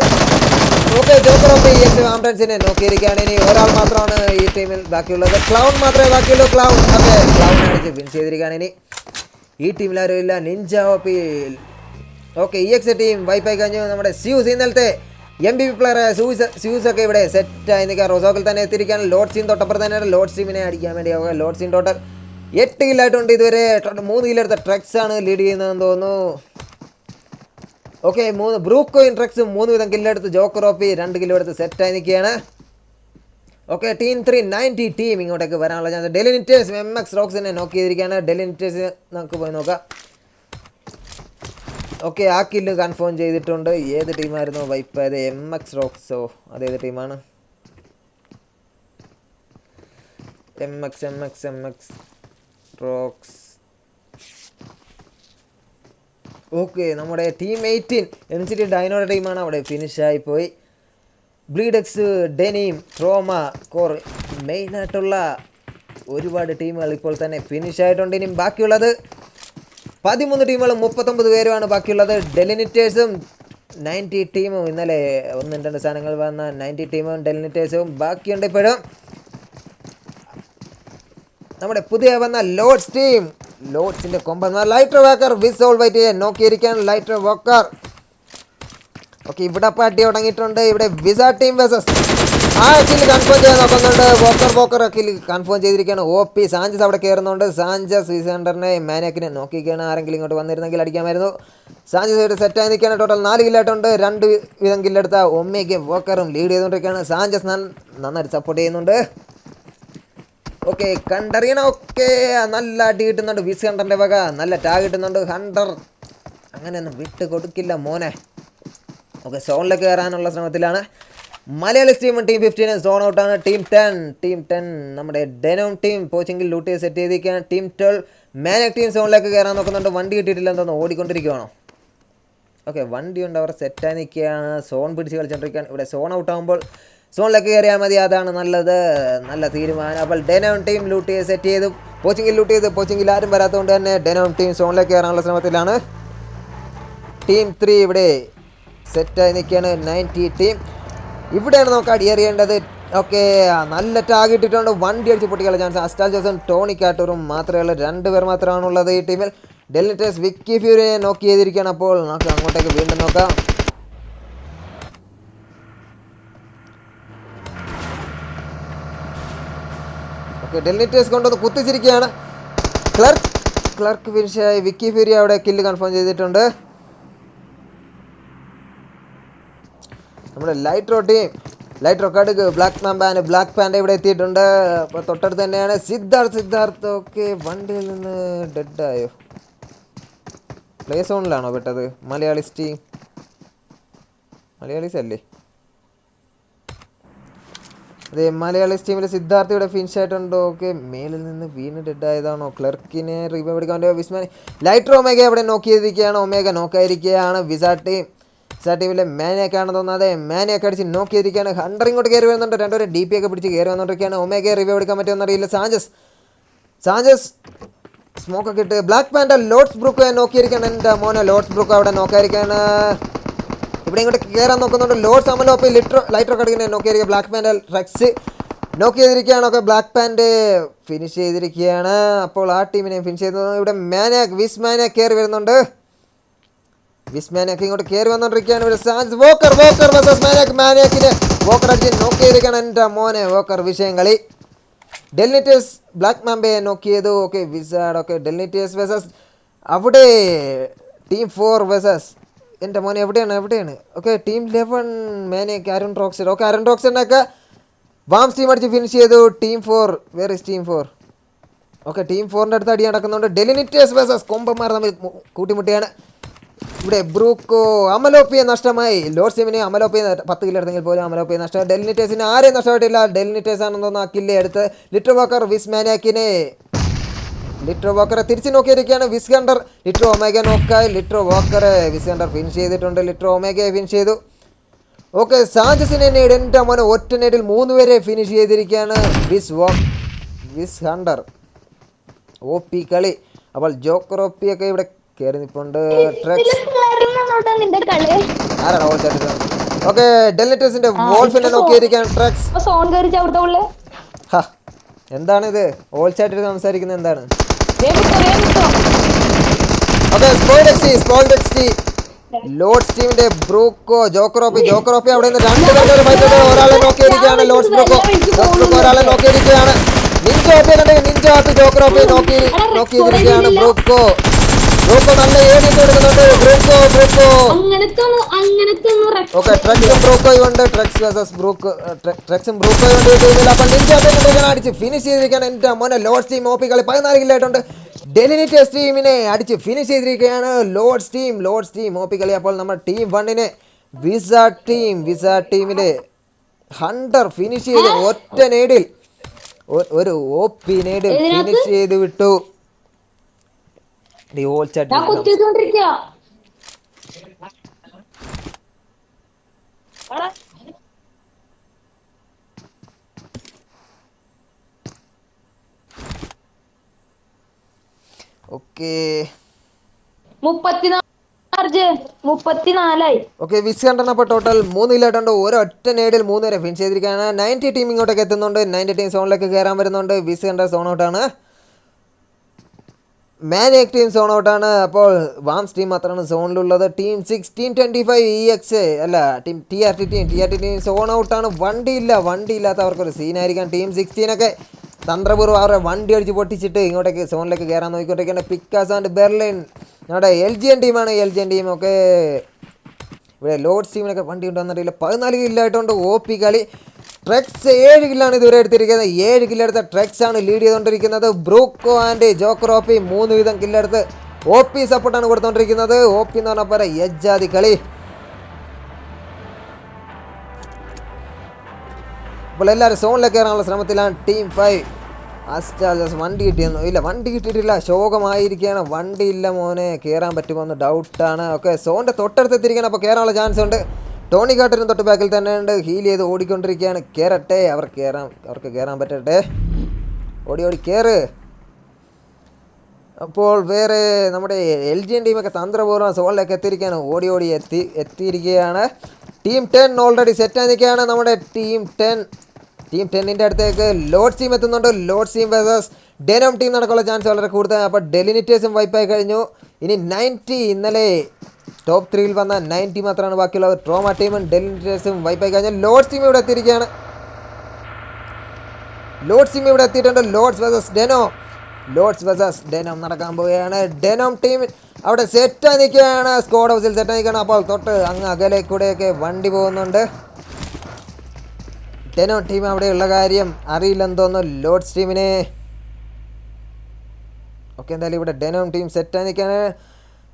ഓക്കെ, ജോക്കറോപ്പി EX വാംബ്രൻസിനെ നോക്കിയിരിക്കുകയാണ്. ഇനി ഒരാൾ മാത്രമാണ് ഈ ടീമിൽ ബാക്കിയുള്ളത്. ക്ലൗൺ മാത്രമേ ബാക്കിയുള്ളൂ. ക്ലൗൺ അടിച്ച് ഫിനിഷ് ചെയ്തിരിക്കുകയാണ്. ഇനി ഈ ടീമിൽ ആരും ഇല്ല. Ninja OP. Okay, EX team വൈപ്പായി കഴിഞ്ഞു. നമ്മുടെ സ്യൂസ് ഇന്നലത്തെ MVP പ്ലെയർ സ്യൂസ് ഒക്കെ ഇവിടെ സെറ്റായി നിൽക്കുക. റോസോക്കിൽ തന്നെ എത്തിയിരിക്കുകയാണ്. ലോഡ്സ് ടീം തൊട്ടപ്പുറത്ത് തന്നെയാണ്. ലോഡ്സ് ടീമിനെ അടിക്കാൻ വേണ്ടി ലോഡ്സ് ടീം ടോട്ടൽ 8 കില്ലായിട്ടുണ്ട് ഇതുവരെ. 3 കില്ലെടുത്ത ട്രക്സ് ആണ് ലീഡ് ചെയ്യുന്നതെന്ന് തോന്നുന്നു. ഓക്കെ, ബ്രൂക്കോയിൻ ട്രക്സ് 3 വീതം കില്ലെടുത്ത്. ജോക്കറോപ്പി 2 കില്ലോ എടുത്ത് സെറ്റായി നിൽക്കുകയാണ്. ഓക്കെ, ടീം 390 ടീം ഇങ്ങോട്ടേക്ക് വരാനുള്ള ചാൻസ്. ഡെലിനിറ്റേഴ്സ് MX റോക്സിനെ നോക്കി ചെയ്തിരിക്കുകയാണ്. ഡെലിനിറ്റേഴ്സ് നമുക്ക് പോയി നോക്കാം. ഓക്കെ, ആ കില്ല് കൺഫേം ചെയ്തിട്ടുണ്ട്. ഏത് ടീമായിരുന്നു വൈപ്പ് ആയത്? MX റോക്സോ? അതേത് ടീമാണ്? MX rocks. ഓക്കെ, നമ്മുടെ ടീം 18 MCT ഡൈനോയുടെ ടീമാണ്. അവിടെ ഫിനിഷായി പോയി. ബ്ലീഡെക്സ്, ഡെനീം, ട്രോമ കോർ മെയിനായിട്ടുള്ള ഒരുപാട് ടീമുകൾ ഇപ്പോൾ തന്നെ ഫിനിഷായിട്ടുണ്ട്. ഇനിയും ബാക്കിയുള്ളത് 13 ടീമുകളും 39 പേരുമാണ് ബാക്കിയുള്ളത്. ഡെലിനിറ്റേഴ്സും 90 ടീമും ഇന്നലെ 1-2 സ്ഥാനങ്ങൾ വന്ന 90 ടീമും ഡെലിനിറ്റേഴ്സും ബാക്കിയുണ്ട്. ഇപ്പോഴും നമ്മുടെ പുതിയ വന്ന ലോഡ്സ് ടീം. ലോഡ്സിൻ്റെ കൊമ്പൻ ലൈറ്റർ വാക്കർ വിസോൾ വൈറ്റ് നോക്കിയിരിക്കുകയാണ്. Lighter Walker. ഓക്കെ, ഇവിടെ പാട്ടി തുടങ്ങിയിട്ടുണ്ട്. ഇവിടെ വിസ ടീം വേഴ്സസ് കില്ല് കൺഫേം ചെയ്യാൻ നോക്കുന്നുണ്ട്. വോക്കർ കില്ല് കൺഫേം ചെയ്തിരിക്കുകയാണ്. OP സാഞ്ചസ് അവിടെ കയറുന്നുണ്ട്. സാഞ്ചസ് വിസണ്ടറിനെ മാനിയാക്കിനെ നോക്കിയിരിക്കുകയാണ്. ആരെങ്കിലും ഇങ്ങോട്ട് വന്നിരുന്നെങ്കിൽ അടിക്കാമായിരുന്നു. സാഞ്ചസ് ഇവിടെ സെറ്റായി നിൽക്കുകയാണ്. ടോട്ടൽ 4 കില്ലായിട്ടുണ്ട്. 2 വീതം കില്ലെടുത്ത ഒമ്മയ്ക്ക് വോക്കറും ലീഡ് ചെയ്തുകൊണ്ടിരിക്കുകയാണ്. സാഞ്ചസ് നന്നായിട്ട് സപ്പോർട്ട് ചെയ്യുന്നുണ്ട്. ഓക്കെ, കണ്ടറിയണം. ഓക്കെ, നല്ല അടി കിട്ടുന്നുണ്ട്. വിസണ്ടറിൻ്റെ വക നല്ല ടാഗ് കിട്ടുന്നുണ്ട്. ഹണ്ടർ അങ്ങനെയൊന്നും വിട്ട് കൊടുക്കില്ല മോനെ. ഓക്കെ, സോണിലേക്ക് കയറാനുള്ള ശ്രമത്തിലാണ്. മലയാളീസ് ടീം ടീം 15 സോൺ ഔട്ടാണ്. ടീം 10 നമ്മുടെ ഡെനോം ടീം പോച്ചിങ്ങിൽ ലൂട്ട് ചെയ്ത് സെറ്റ് ചെയ്തിരിക്കുകയാണ്. ടീം 12 മാനിയാക് ടീം സോണിലേക്ക് കയറാൻ നോക്കുന്നുണ്ട്. വണ്ടി കിട്ടിയിട്ടില്ല എന്തോന്ന് ഓടിക്കൊണ്ടിരിക്കുകയാണോ? ഓക്കെ, വണ്ടി കൊണ്ട് അവർ സെറ്റായി നിൽക്കുകയാണ്. സോൺ പിടിച്ച് കളിച്ചുകൊണ്ടിരിക്കുകയാണ്. ഇവിടെ സോൺ ഔട്ട് ആകുമ്പോൾ സോണിലേക്ക് കയറിയാൽ മതി. അതാണ് നല്ലത്. നല്ല തീരുമാനം. അപ്പോൾ ഡെനോം ടീം ലൂട്ട് ചെയ്ത് സെറ്റ് ചെയ്തു. പോച്ചിങ്ങിൽ ലൂട്ട് ചെയ്ത് പോച്ചിങ്ങിൽ ആരും വരാത്തതുകൊണ്ട് തന്നെ ഡെനോം ടീം സോണിലേക്ക് കയറാനുള്ള ശ്രമത്തിലാണ്. ടീം 3 ഇവിടെ സെറ്റായി നിൽക്കുകയാണ്. 90 ടീം. ഇവിടെയാണ് നമുക്ക് അടിയേറിയേണ്ടത്. ഓക്കെ, നല്ല ടാഗ് ഇട്ടിട്ടുണ്ട്. വണ്ടി അടിച്ച് പൊട്ടിക്കാനുള്ള ചാൻസ് അസ്റ്റാൽ ജോസും ടോണി കാട്ടൂറും മാത്രമേ ഉള്ളൂ. 2 പേർ മാത്രമാണുള്ളത് ഈ ടീമിൽ. ഡെലിനിറ്റേഴ്സ് വിക്കി ഫ്യൂരിയെ നോക്ക് ചെയ്തിരിക്കുകയാണ്. അപ്പോൾ നമുക്ക് അങ്ങോട്ടേക്ക് വീണ്ടും നോക്കാം. ഓക്കെ, ഡെലിനിറ്റേഴ്സ് കൊണ്ടൊന്ന് കുത്തിച്ചിരിക്കുകയാണ്. ക്ലർക്ക് ഫിനിഷായി. വിക്കി ഫ്യൂരി അവിടെ കില്ല് കൺഫേം ചെയ്തിട്ടുണ്ട്. നമ്മുടെ ലൈറ്റ് റോക്കാർഡ് ബ്ലാക്ക് പാൻഡ് ഇവിടെ എത്തിയിട്ടുണ്ട്. അപ്പോൾ തൊട്ടടുത്ത് തന്നെയാണ് സിദ്ധാർത്ഥ്. ഓക്കെ, വണ്ടിയിൽ നിന്ന് ഡെഡായോ? പ്ലേ സോണിലാണോ പെട്ടത്? മലയാളീസ് അല്ലേ? അതെ, മലയാളീസ് ടീമിൽ സിദ്ധാർത്ഥ് ഇവിടെ ഫിനിഷ് ആയിട്ടുണ്ട്. ഓക്കെ, മേലിൽ നിന്ന് വീണ് ഡെഡായതാണോ? ക്ലർക്കിനെ റിവൈവ് എടുക്കാൻ വിസ്മാൻ ലൈറ്റ് ഒമേഗ അവിടെ നോക്ക് ചെയ്തിരിക്കുകയാണ്. ഒമേഗ നോക്കായിരിക്കുകയാണ്. വിസ ടീമിലെ മാനിയൊക്കെ ആണെന്ന് തോന്നാതെ മാനിയൊക്കെ അടിച്ച് നോക്ക് ചെയ്തിരിക്കുകയാണ്. ഹണ്ടർ ഇങ്ങോട്ട് കയറി വരുന്നുണ്ട്. 2 പേര് DP ഒക്കെ പിടിച്ച് കയറി വന്നുകൊണ്ടിരിക്കുകയാണ്. ഒമേഗയെ റിവൈവ് എടുക്കാൻ പറ്റുമെന്ന് അറിയില്ല. സാഞ്ചസ് സ്മോക്കൊക്കെ ഇട്ട് ബ്ലാക്ക് പാൻഡർ ലോഡ്സ് ബ്രൂക്ക് നോക്കിയിരിക്കുകയാണ്. എൻ്റെ മോനെ ലോഡ്സ് ബ്രൂക്ക് അവിടെ നോക്കായിരിക്കുകയാണ്. ഇവിടെ ഇങ്ങോട്ട് കയറാൻ നോക്കുന്നുണ്ട്. ലോഡ്സ് അമലോപ്പ് ലൈറ്റ് കടിക്കുന്നത് നോക്കിയിരിക്കുക. ബ്ലാക്ക് പാൻഡർ റെക്സ് നോക്ക് ചെയ്തിരിക്കുകയാണ്. ഒക്കെ ബ്ലാക്ക് പാൻഡ് ഫിനിഷ് ചെയ്തിരിക്കുകയാണ്. അപ്പോൾ ആ ടീമിനെ ഫിനിഷ് ചെയ്തത് ഇവിടെ വിസ്മാനിയാക്ക് കയറി വരുന്നുണ്ട്. വിസ്മാനിയാക്ക് ഇങ്ങോട്ട് കയറി വന്നുകൊണ്ടിരിക്കുകയാണ്. ഇവിടെ സാൻസ് വോക്കർ വേഴ്സസ് മാനിയാക്കിനെ വോക്കർ അടിച്ച് നോക്ക് ചെയ്തിരിക്കുകയാണ്. എൻ്റെ മോനെ വോക്കർ വിഷയം കളി. ഡെലിനിറ്റേഴ്സ് ബ്ലാക്ക് മാംബയെ നോക്ക് ചെയ്തു. Okay, Wizard. Okay, Delineators versus അവിടെ ടീം 4 വേഴ്സസ് എൻ്റെ മോനെ എവിടെയാണ്? Okay, team 11 maniac Arun Roxer. Okay, Arun റോക്സറിനൊക്കെ വാംസ് ടീം അടിച്ച് ഫിനിഷ് ചെയ്തു. Team 4 where is team 4? Okay, team 4ൻ്റെ അടുത്ത് അടി നടക്കുന്നുണ്ട്. ഡെലിനിറ്റേഴ്സ് വേഴ്സസ് കൊമ്പന്മാർ തമ്മിൽ കൂട്ടിമുട്ടിയാണ്. ഇവിടെ ബ്രൂക്കോ അമലോപ്പിയെ നഷ്ടമായി. ലോർഡ്സ് ടീമിന് അമലോപ്പിയെ 10 കിലോ എടുത്തെങ്കിൽ പോലും അമലോപ്പിയെ നഷ്ടമായി. ഡെലിനിറ്റേഴ്സിന് ആരെയും നഷ്ടമായിട്ടില്ല. ഡെലിനിറ്റേഴ്സ് ആണെന്ന് തോന്നുന്നു ആ കില്ല് എടുത്ത്. ലിറ്റർ വോക്കറെ തിരിച്ച് നോക്കിയിരിക്കുകയാണ്. വിസ്കണ്ടർ ലിറ്റർ ഒമേഗ നോക്കായി. വിസ്കണ്ടർ ഫിനിഷ് ചെയ്തിട്ടുണ്ട്. ലിറ്റർ ഒമേഗയെ ഫിനിഷ് ചെയ്തു. ഓക്കെ, സാഞ്ചസിനെ നേടി. എൻ്റെ മോനെ ഒറ്റ നേടിൽ 3 പേരെ ഫിനിഷ് ചെയ്തിരിക്കുകയാണ്. വിസ്കണ്ടർ OP കളി. അപ്പോൾ ജോക്കറോപ്പിയൊക്കെ ഇവിടെ കയറി നിൽപ്പുണ്ട്. ആരാണ് ഓൾ ചാറ്റ്? ഓക്കെ, ഡെലിനിറ്റേഴ്സിന്റെ വോൾഫിനെ നോക്കിയിരിക്കുകയാണ്. എന്താണിത്? ഓൾ ചാറ്റിൽ സംസാരിക്കുന്നത് എന്താണ്? ഓക്കെ, സ്പോൾഡെക്സി ലോഡ്സ് ടീമിന്റെ ബ്രൂക്കോ ജോക്കറോപ്പി അവിടെ നിന്ന് 2 പേരുടെ ഫൈറ്റ്. ഒരാളെ നോക്കിയിരിക്കുകയാണ്. ലോഡ്സ് ബ്രൂക്കോ ഒരാളെ നോക്കിയിരിക്കുകയാണ്. നിഞ്ച ജോക്കറോപ്പി നോക്കിയിരിക്കുകയാണ്. ബ്രൂക്കോ നല്ല ഏരിയ കൊടുക്കുന്നുണ്ട്. ബ്രൂക്കോ ഓക്കെ, ട്രക്സും ബ്രൂക്കോയും ഉണ്ട്. ട്രക്സും ബ്രൂക്കോയും ഉണ്ട് ടീമിൽ. അപ്പം നിഞ്ച അടിച്ച് ഫിനിഷ് ചെയ്തിരിക്കുകയാണ്. എൻ്റെ മോനെ ലോഡ്സ് ടീം OP കളി 14 കില്ലായിട്ടുണ്ട്. ഡെലിനിറ്റേഴ്സ് ടീമിനെ അടിച്ച് ഫിനിഷ് ചെയ്തിരിക്കുകയാണ്. ലോഡ്സ് ടീം OP കളി. അപ്പോൾ നമ്മൾ ടീം 1നെ വിസ ടീമിലെ ഹണ്ടർ ഫിനിഷ് ചെയ്ത് ഒറ്റ നേടിൽ ഒരു OP നേടി ഫിനിഷ് ചെയ്ത് വിട്ടു. ഓക്കെ, 34. ഓക്കെ, വിസ് കണ്ടപ്പോൾ ടോട്ടൽ 3 കില്ലായിട്ടുണ്ട്. ഒരൊറ്റ നേടിൽ 3 വരെ ഫിനിഷ് ചെയ്തിരിക്കുകയാണ്. 90 ടീം ഇങ്ങോട്ടേക്ക് എത്തുന്നുണ്ട്. 90 ടീം സോണിലേക്ക് കയറാൻ വരുന്നുണ്ട്. വിസ് കണ്ട സോൺ ഔട്ടാണ്. മാനിയാക്ക് ടീം സോൺ ഔട്ടാണ്. അപ്പോൾ വാംസ് ടീം മാത്രമാണ് സോണിലുള്ളത്. ടീം 6 ടീം 25 EX അല്ല ടീം TRT ടീം സോൺ ഔട്ടാണ്. വണ്ടിയില്ലാത്തവർക്കൊരു സീനായിരിക്കാം. ടീം 16ഒക്കെ തന്ത്രപൂർവ്വം അവരുടെ വണ്ടി അടിച്ച് പൊട്ടിച്ചിട്ട് ഇങ്ങോട്ടേക്ക് സോണിലേക്ക് കയറാൻ നോക്കിക്കൊണ്ടിരിക്കുകയാണ്. പിക്കാസ് ആൻഡ് ബെർലിൻ നമ്മുടെ LGN ടീമാണ്. ടീം ഒക്കെ ഇവിടെ ലോഡ്സ് ടീമിനൊക്കെ വണ്ടി ഉണ്ടോയെന്നറിയില്ല. 14 കില്ലായിട്ടുണ്ട്. OP കളി. ട്രെക്സ് 7 കില്ലാണ് ഇതുവരെ എടുത്തിരിക്കുന്നത്. 7 കില്ലെടുത്ത ട്രെക്സ് ആണ് ലീഡ് ചെയ്തുകൊണ്ടിരിക്കുന്നത്. ബ്രൂക്കോ ആൻഡ് ജോക്കറോപ്പി 3 വീതം കില്ലെടുത്ത് OP സപ്പോർട്ടാണ് കൊടുത്തുകൊണ്ടിരിക്കുന്നത്. OP എന്ന് പറഞ്ഞാൽ പോലെ യജ്ജാതി കളി. അപ്പോൾ എല്ലാവരും സോണിലേക്ക് കയറാനുള്ള ശ്രമത്തിലാണ്. ടീം 5 അസ്റ്റാജസ് വണ്ടി കിട്ടിയിട്ടില്ല. ശോകമായിരിക്കുകയാണ്. വണ്ടിയില്ല മോനെ. കയറാൻ പറ്റുമോ എന്ന് ഡൗട്ടാണ്. ഓക്കെ, സോണിൻ്റെ തൊട്ടടുത്ത് എത്തിയിരിക്കുകയാണ്. അപ്പോൾ കയറാനുള്ള ചാൻസ് ഉണ്ട്. ടോണി കാട്ടറിന് തൊട്ട് ബാക്കിൽ തന്നെ ഉണ്ട്. ഹീൽ ചെയ്ത് ഓടിക്കൊണ്ടിരിക്കുകയാണ്. കയറട്ടെ, അവർക്ക് കയറാൻ പറ്റട്ടെ. ഓടി കയറ്. അപ്പോൾ വേറെ നമ്മുടെ LGN ടീമൊക്കെ തന്ത്രപൂർവ്വം സോണിലേക്ക് എത്തിയിരിക്കുകയാണ്. ഓടി എത്തിയിരിക്കുകയാണ്. ടീം 10 ഓൾറെഡി സെറ്റായി നിൽക്കുകയാണ് നമ്മുടെ ടീം 10ൻ്റെ അടുത്തേക്ക് ലോഡ്സ് ടീം എത്തുന്നുണ്ട്. ലോഡ്സ് ടീം വേഴ്സസ് ഡെനോം ടീം നടക്കാനുള്ള ചാൻസ് വളരെ കൂടുതലാണ്. അപ്പോൾ ഡെലിനിറ്റേഴ്സും വൈപ്പായി കഴിഞ്ഞു. ഇനി 90 ഇന്നലെ ടോപ്പ് 3യിൽ വന്ന 90 മാത്രമാണ് ബാക്കിയുള്ളത്. ട്രോമ ടീമും ഡെലിനിറ്റേഴ്സും വൈപ്പായി കഴിഞ്ഞു. ലോഡ്സ് ടീം ഇവിടെ എത്തിയിരിക്കുകയാണ്. ലോഡ്സ് ടീം ഇവിടെ എത്തിയിട്ടുണ്ട്. ലോഡ്സ് വേഴ്സസ് ഡെനോം നടക്കാൻ പോവുകയാണ്. ഡെനോം ടീം അവിടെ സെറ്റായി നിൽക്കുകയാണ്. സ്ക്വാഡ് ഹൗസിൽ സെറ്റായി നിൽക്കുകയാണ്. അപ്പോൾ തൊട്ട് അങ്ങ് അകലെ കൂടെയൊക്കെ വണ്ടി പോകുന്നുണ്ട്. ഡെനോം ടീം അവിടെയുള്ള കാര്യം അറിയില്ലെന്ന് തോന്നുന്നു ലോഡ്സ് ടീമിനെ. ഓക്കെ, എന്തായാലും ഇവിടെ ഡെനോം ടീം സെറ്റായി നിൽക്കുകയാണ്.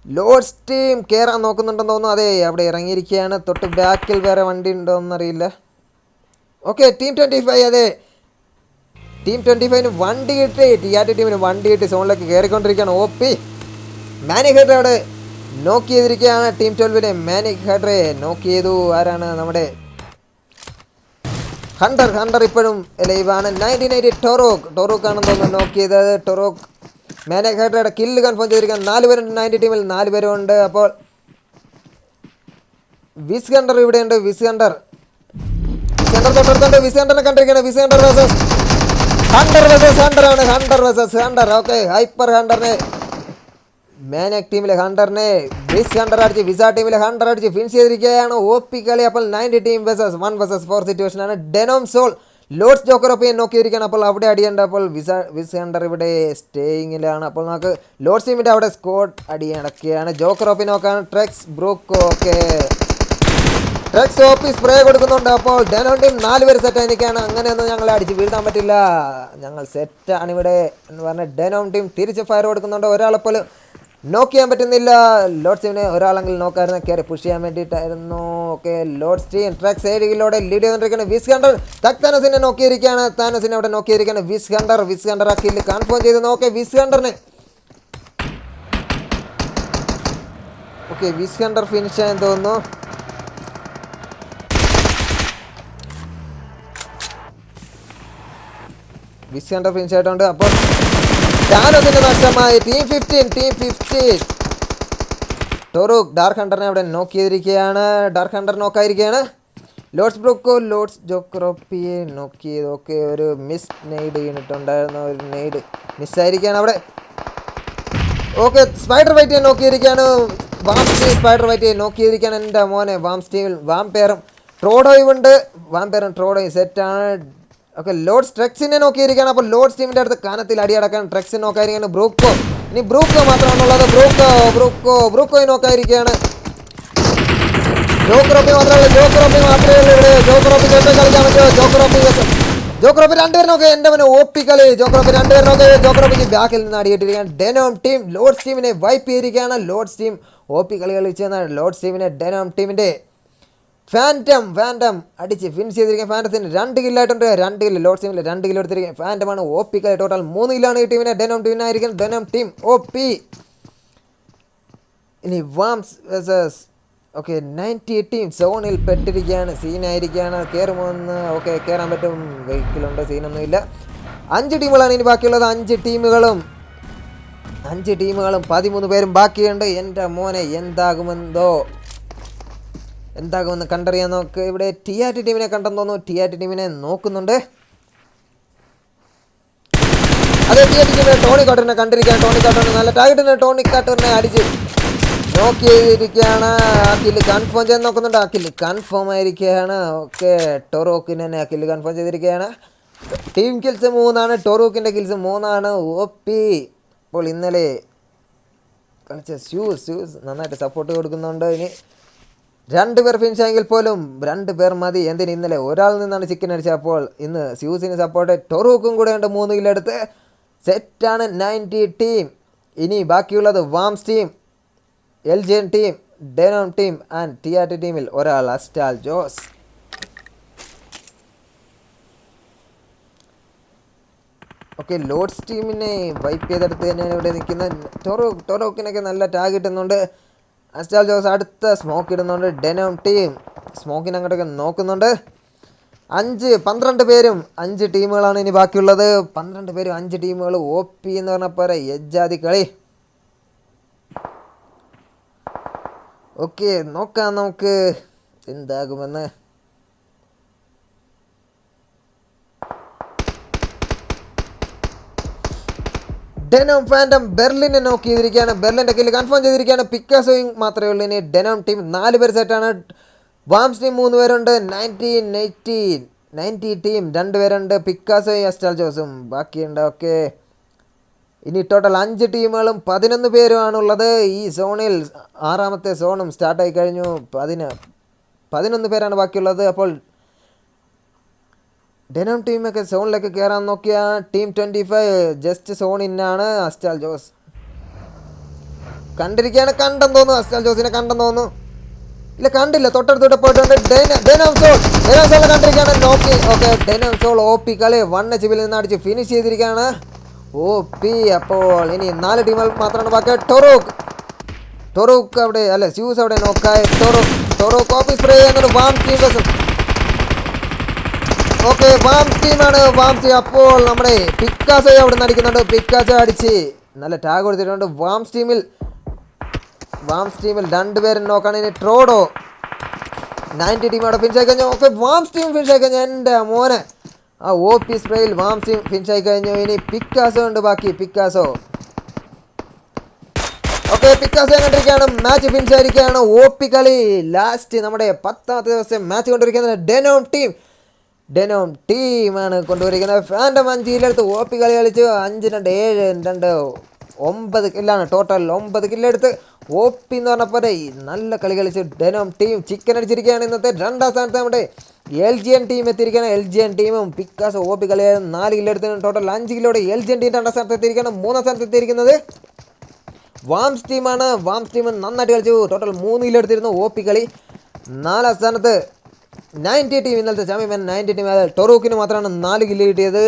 ലോഡ്സ് ടീം കയറാൻ നോക്കുന്നുണ്ടെന്ന് തോന്നുന്നു. അതെ, അവിടെ ഇറങ്ങിയിരിക്കുകയാണ്. തൊട്ട് ബാക്കിൽ വേറെ വണ്ടി ഉണ്ടോ എന്നറിയില്ല. Okay, team 25. അതെ, ടീം 25ന് വണ്ടി കിട്ടി. ടിആർടി ടീമിന് വണ്ടി കിട്ടി. സോണിലേക്ക് കയറിക്കൊണ്ടിരിക്കുകയാണ്. OP മാനിക് ഹെഡർ അവിടെ നോക്ക് ചെയ്തിരിക്കുകയാണ്. ടീം 12നെ മാനിക് ഹെഡറെ നോക്ക് ചെയ്തു. ആരാണ്? നമ്മുടെ ഹണ്ടർ ഇപ്പോഴും ലൈവാണ്. 1980 ടൊറോക്ക് ആണെന്ന് തോന്നുന്നു നോക്ക് ചെയ്തത്. ടൊറോക്ക് മാനിക് ഹെഡറുടെ കില്ല് കൺഫേം ചെയ്തിരിക്കുകയാണ്. 4 പേരുണ്ട് 90 ടീമിൽ. 4 പേരുണ്ട്. അപ്പോൾ വിസ് ഹണ്ടർ ഇവിടെയുണ്ട്. വിസ് ഹണ്ടർ തൊട്ടടുത്തുണ്ട്. വിസ് ഹണ്ടറിനെ കണ്ടിരിക്കുകയാണ്. Wiz Hunter versus Hunter. Okay, hyper ഹണ്ടറിനെ മാനിക് ടീമിലെ ഹണ്ടറിനെ വിസ ടീമിലെ ഹണ്ടർ അടിച്ച് ഫിനിഷ് ചെയ്തിരിക്കുകയാണ്. OP കളി. അപ്പോൾ 90 ടീം വേഴ്സസ് 1 സിറ്റുവേഷനാണ്. ഡെനോം സോൾ ലോഡ്സ് ജോക്കറോപ്പിയെ നോക്കിയിരിക്കുകയാണ്. അപ്പോൾ അവിടെ അടിയുണ്ട്. അപ്പോൾ വിസ് ഹണ്ടർ ഇവിടെ സ്റ്റേയിങ്ങിലാണ്. അപ്പോൾ നമുക്ക് ലോഡ്സ് ടീമിൻ്റെ അവിടെ സ്കോഡ് അടിയടക്കുകയാണ്. ജോക്കറോപ്പി നോക്കാണ്. ട്രെക്സ് ബ്രൂക്ക്. ഓക്കെ, ട്രെക്സ് OP സ്പ്രേ കൊടുക്കുന്നുണ്ട്. അപ്പോൾ ഡെനോം ടീം 4 പേര് സെറ്റായി നിൽക്കുകയാണ്. അങ്ങനെയൊന്നും ഞങ്ങളെ അടിച്ച് വീഴ്ത്താൻ പറ്റില്ല, ഞങ്ങൾ സെറ്റാണ് ഇവിടെ എന്ന് പറഞ്ഞ് ഡെനോം ടീം തിരിച്ച് ഫയർ കൊടുക്കുന്നുണ്ട്. ഒരാളെപ്പോലും നോക്ക് ചെയ്യാൻ പറ്റുന്നില്ല. ലോഡ്സ് ടീമിനെ ഒരാളെങ്കിലും നോക്കായിരുന്നു, കയറി പുഷ് ചെയ്യാൻ വേണ്ടിയിട്ടായിരുന്നു. ഓക്കെ, ലോഡ്സ് ടീം ട്രാക്ക് സൈഡിലൂടെ ലീഡ് ചെയ്തുകൊണ്ടിരിക്കുകയാണ്. വിസ് ഹണ്ടർ താനോസിനെ നോക്കിയിരിക്കുകയാണ്. താനോസിനെ അവിടെ നോക്കിയിരിക്കുകയാണ്. വിസ് ഹണ്ടർ ആ കില്ല് കൺഫേം ചെയ്ത് നോക്കെ. വിസ് ഹണ്ടറിന് ഓക്കെ, വിസ് ഹണ്ടർ ഫിനിഷ് ആയെന്ന് തോന്നുന്നു. വിസ് ഹണ്ടർ ഫിനിഷ് ആയിട്ടുണ്ട്. അപ്പോൾ താനോസിന്റെ നഷ്ടമായി. ടീം 15 ടൊറൂക്ക് ഡാർക്ക് ഹണ്ടറിനെ അവിടെ നോക്ക് ചെയ്തിരിക്കുകയാണ്. ഡാർക്ക് ഹണ്ടർ നോക്കായിരിക്കുകയാണ്. ലോഡ്സ് ജോക്കറോപ്പിയെ നോക്ക് ചെയ്ത്. ഓക്കെ, ഒരു മിസ് നെയ്ഡ് ചെയ്തിട്ടുണ്ടായിരുന്ന ഒരു നെയ്ഡ് മിസ്സായിരിക്കുകയാണ് അവിടെ. ഓക്കെ, സ്പൈഡർ വൈറ്റിയെ നോക്കിയിരിക്കുകയാണ്. സ്പൈഡർ വൈറ്റിയെ നോക്ക് ചെയ്തിരിക്കുകയാണ്. എൻ്റെ മോനെ വാംപയറും ട്രോഡോയും സെറ്റാണ്. ഓക്കെ, ലോഡ്സ് ട്രെക്സിനെ നോക്കിയിരിക്കുകയാണ്. അപ്പോൾ ലോഡ്സ് ടീമിൻ്റെ അടുത്ത് കാനത്തിൽ അടിയടക്കാൻ ട്രെക്സിനെ നോക്കായിരിക്കുകയാണ്. ബ്രൂക്കോ മാത്രമാണുള്ളത്. ബ്രൂക്കോയെ നോക്കായിരിക്കുകയാണ്. ജോക്കറോപ്പി മാത്രമേ ഉള്ളൂ ഇവിടെ. ജോക്കറോപ്പി കളിക്കാൻ പറ്റുമോ? ജോക്കറോപ്പി 2 പേര് നോക്കുക. എൻ്റെ മോനെ OP കളി. ജോക്കറോപ്പി 2 പേര് നോക്കുക. ജോക്കറോപ്പിക്ക് ബാക്കിൽ നിന്ന് അടിയിട്ടിരിക്കുകയാണ്. ഡെനോം ടീം ലോഡ്സ് ടീമിനെ വൈപ്പ് ചെയ്തിരിക്കുകയാണ്. ലോഡ്സ് ടീം OP കളി കളിച്ചെന്ന ലോഡ്സ് ടീമിനെ ഡെനോം ടീമിൻ്റെ ഫാൻറ്റം അടിച്ച് ഫിനിഷ് ചെയ്തിരിക്കുക. ഫാൻറ്റത്തിന് 2 കില്ലായിട്ടുണ്ട്. 2 കില്ല് ലോഡ്സ് ടീമിൽ 2 കിലോ എടുത്തിരിക്കുക. ഫാൻറ്റമാണ് OP കളി. ടോട്ടൽ 3 കില്ലാണ് ഈ ടീമിനെ. ഡെനോം ടീമിനായിരിക്കും. ഡെനോം ടീം OP. ഇനി വാംസ് വേഴ്സസ് ഓക്കെ 90 ടീം സോണിൽ പെട്ടിരിക്കുകയാണ്. സീനായിരിക്കുകയാണ്. കയറുമോന്ന്. ഓക്കെ, കയറാൻ പറ്റും. വെഹിക്കിളുണ്ട്. സീനൊന്നുമില്ല. 5 ടീമുകളാണ് ഇനി ബാക്കിയുള്ളത്. 5 ടീമുകളും 13 പേരും ബാക്കിയുണ്ട്. എൻ്റെ മോനെ എന്താകുമെന്ന് കണ്ടറിയാൻ നോക്ക്. ഇവിടെ TRT ടീമിനെ കണ്ടെന്ന് തോന്നുന്നു. TRT ടീമിനെ നോക്കുന്നുണ്ട്. അതെ, TRT ടീമിനെ ടോണി കാട്ടറിനെ കണ്ടിരിക്കുകയാണ്. ടോണി കാട്ടറിന് നല്ല ടാർഗറ്റിനെ ടോണി കാട്ടറിനെ അടിച്ച് നോക്ക് ചെയ്തിരിക്കുകയാണ്. ആ കില്ല് കൺഫേം ചെയ്ത് നോക്കുന്നുണ്ട്. ആ കില്ല് കൺഫേം ആയിരിക്കുകയാണ്. ഓക്കെ, ടൊറോക്കിനെ ആ കില്ല് കൺഫേം ചെയ്തിരിക്കുകയാണ്. ടീം കിൽസ് 3 ടൊറോക്കിൻ്റെ കിൽസ് 3 OP. അപ്പോൾ ഇന്നലെ കളിച്ച സ്യൂസ് നന്നായിട്ട് സപ്പോർട്ട് കൊടുക്കുന്നുണ്ട്. ഇനി 2 പേർ ഫിനിഷ് ആയെങ്കിൽ പോലും 2 പേർ മതി. എന്തിന്? ഇന്നലെ ഒരാളിൽ നിന്നാണ് ചിക്കൻ അടിച്ചത്. അപ്പോൾ ഇന്ന് സ്യൂസിന് സപ്പോർട്ട് ടൊറൂക്കും കൂടെ ഉണ്ട്. 3 കിലോ എടുത്ത് സെറ്റാണ് 90 ടീം. ഇനി ബാക്കിയുള്ളത് Vamps team, LGN team, Denom team and TRT ടീമിൽ ഒരാൾ അസ്റ്റാൽ ജോസ്. ഓക്കെ, ലോഡ്സ് ടീമിനെ വൈപ്പ് ചെയ്തെടുത്ത് തന്നെയാണ് ഇവിടെ നിൽക്കുന്നത്. ടൊറോക്കിനൊക്കെ നല്ല ടാഗ് കിട്ടുന്നുണ്ട്. അസ്റ്റാൽ ജോസ് അടുത്ത സ്മോക്ക് ഇടുന്നുണ്ട്. ഡെനോം ടീം സ്മോക്കിന് അങ്ങോട്ടൊക്കെ നോക്കുന്നുണ്ട്. 12 പേരും 5 ടീമുകളാണ് ഇനി ബാക്കിയുള്ളത്. 12 പേരും 5 ടീമുകൾ. OP എന്ന് പറഞ്ഞപ്പോൾ എജ്ജാതി കളി. ഓക്കെ, നോക്കാം നമുക്ക്. എന്താകുമെന്ന്. ഡെനോം ഫാൻഡം ബെർലിനെ നോക്ക് ചെയ്തിരിക്കുകയാണ്. ബെർലിൻ്റെ കില്ല് കൺഫേം ചെയ്തിരിക്കുകയാണ്. പിക്കാസോയും മാത്രമേ ഉള്ളൂ. ഇനി ഡെനോം ടീം 4 പേര് സെറ്റാണ്. വാംസ് ടീം 3 പേരുണ്ട്. 90 ടീം 2 പേരുണ്ട്. പിക്കാസോയും അസ്റ്റാൽ ജോസും ബാക്കിയുണ്ട്. ഓക്കെ, ഇനി ടോട്ടൽ 5 ടീമുകളും 11 പേരുമാണുള്ളത്. ഈ സോണിൽ 6ാമത്തെ സോണും സ്റ്റാർട്ടായി കഴിഞ്ഞു. 11 പേരാണ് ബാക്കിയുള്ളത്. അപ്പോൾ ഡെനോം ടീമൊക്കെ സോണിലേക്ക് കയറാൻ നോക്കിയ ടീം 25 ജസ്റ്റ് സോൺ ഇന്നാണ്. അസ്റ്റാൽ ജോസ് കണ്ടിരിക്കുകയാണ്. കണ്ടെന്ന് തോന്നുന്നു. അസ്റ്റാൽ ജോസിനെ കണ്ടെന്ന് തോന്നുന്നു. ഇല്ല, കണ്ടില്ല. തൊട്ടടുത്തൂടെ പോയിട്ടുണ്ട്. ഡെനോം സോൾ കണ്ടിരിക്കുകയാണ്. നോക്കി. ഓക്കെ, ഡെനോം സോൾ OP കളി 1 HP നിന്ന് അടിച്ച് ഫിനിഷ് ചെയ്തിരിക്കുകയാണ്. OP. അപ്പോൾ ഇനി 4 ടീമുകൾ മാത്രമാണ് ബാക്കി. ടൊറൂക്ക് അവിടെ അല്ല, സ്യൂസ് അവിടെ നോക്കായി. ടൊറൂക്ക് ഓപ്പി സ്പ്രേ ചെയ്യുന്നത്. വാംസ് ടീം ഓക്കെ, വാംസ് ടീമാണ്. Worms team. അപ്പോൾ നമ്മുടെ പിക്കാസോ അവിടെ നിന്ന് അടിക്കുന്നുണ്ട്. പിക്കാസോ അടിച്ച് നല്ല ടാഗ് കൊടുത്തിട്ടുണ്ട്. വാംസ് ടീമിൽ 2 പേരും നോക്കാണ്. ഇനി ട്രോഡോ 90 ടീം അവിടെ ഫിനിഷ് ആയി കഴിഞ്ഞു. ഓക്കെ, വാംസ് ടീം ഫിനിഷ് ആയി കഴിഞ്ഞു. എൻ്റെ മോനെ, ആ OP സ്പ്രേയിൽ വാംസ് ടീം ഫിനിഷ് ആയി കഴിഞ്ഞു. ഇനി പിക്കാസോ ഉണ്ട് ബാക്കി. പിക്കാസോ ഓക്കെ, പിക്കാസോ കണ്ടിരിക്കുകയാണ്. മാച്ച് ഫിനിഷ് ആയിരിക്കുകയാണ്. OP കളി ലാസ്റ്റ് നമ്മുടെ 10ാമത്തെ ദിവസം മാച്ച് കൊണ്ടിരിക്കുന്നത് ഡെനോം ടീമാണ് കൊണ്ടുവരിക്കുന്നത്. ഫാൻഡം 5 കില്ലെടുത്ത് OP കളി കളിച്ച് 5-2 7-2 9 കില്ലാണ്. ടോട്ടൽ 9 കില്ലെടുത്ത് OP എന്ന് പറഞ്ഞപ്പോൾ നല്ല കളി കളിച്ച് ഡെനോം ടീം ചിക്കൻ അടിച്ചിരിക്കുകയാണ്. ഇന്നത്തെ 2ാം സ്ഥാനത്ത് നമ്മുടെ LGN ടീം എത്തിയിരിക്കുകയാണ്. LGN ടീമും പിക്കാസോ OP കളിയായിരുന്നു. 4 കില്ലെടുത്ത് ടോട്ടൽ 5 കില്ലോടെ LGN ടീം 2ാം സ്ഥാനത്ത് എത്തിയിരിക്കുകയാണ്. 3ാം സ്ഥാനത്ത് എത്തിയിരിക്കുന്നത് വാംസ് ടീമാണ്. വാംസ് ടീം നന്നായിട്ട് കളിച്ചു. ടോട്ടൽ 3 കില്ലെടുത്തിരുന്നു. OP കളി. 4ാം സ്ഥാനത്ത് 90 ടീം, ഇന്നലത്തെ ചാമ്പ്യൻ 90 ടീം. ടൊറൂക്കിന് മാത്രമാണ് 4 കില്ല് കിട്ടിയത്.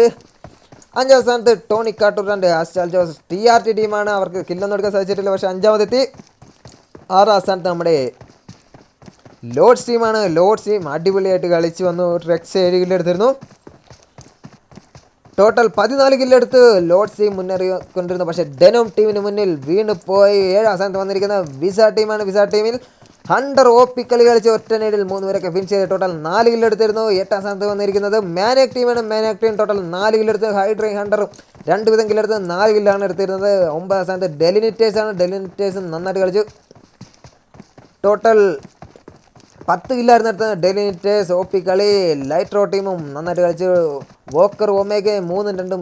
5ാം സ്ഥാനത്ത് ടോണി കാട്ടൂർ അസ്റ്റാൽ ജോസ് TRT ടീമാണ്. അവർക്ക് കില്ലൊന്നും എടുക്കാൻ സാധിച്ചിട്ടില്ല, പക്ഷേ 5ാമതെത്തി. 6ാം സ്ഥാനത്ത് നമ്മുടെ ലോഡ്സ് ടീമാണ്. ലോഡ്സ് ടീം അടിപൊളിയായിട്ട് കളിച്ച് വന്നു. ട്രെക്സ് 7 കില്ലെടുത്തിരുന്നു. ടോട്ടൽ 14 കില്ലെടുത്ത് ലോഡ്സ് ടീം മുന്നേറിക്കൊണ്ടിരുന്നു. പക്ഷേ ഡെനോം ടീമിന് മുന്നിൽ വീണ് പോയി. 7ാം സ്ഥാനത്ത് വന്നിരിക്കുന്ന വിസ ടീമാണ്. വിസ ടീമിൽ ഹണ്ടർ OP കളി കളിച്ച് ഒറ്റ നേടിൽ 3 പേരൊക്കെ ഫിനിഷ് ചെയ്ത് ടോട്ടൽ 4 കില്ലെടുത്തിരുന്നു. 8ാം സ്ഥാനത്ത് വന്നിരിക്കുന്നത് മാനേക് ടീമാണ്. മാനേക് ടീം ടോട്ടൽ 4 കില്ലെടുത്ത്. ഹൈഡ്രൈ ഹണ്ടറും 2 വീതം കില്ലെടുത്ത് 4 കില്ലാണ് എടുത്തിരുന്നത്. 9ാം സ്ഥാനത്ത് ഡെലിനിറ്റേഴ്സാണ്. ഡെലിനിറ്റേഴ്സും നന്നായിട്ട് കളിച്ചു. ടോട്ടൽ 10 കില്ലായിരുന്നു എടുത്തത് ഡെലിനിറ്റേഴ്സ്. OP കളി. ലൈട്രോ ടീമും നന്നായിട്ട് കളിച്ചു. വോക്കർ ഒമേഗയും 3-2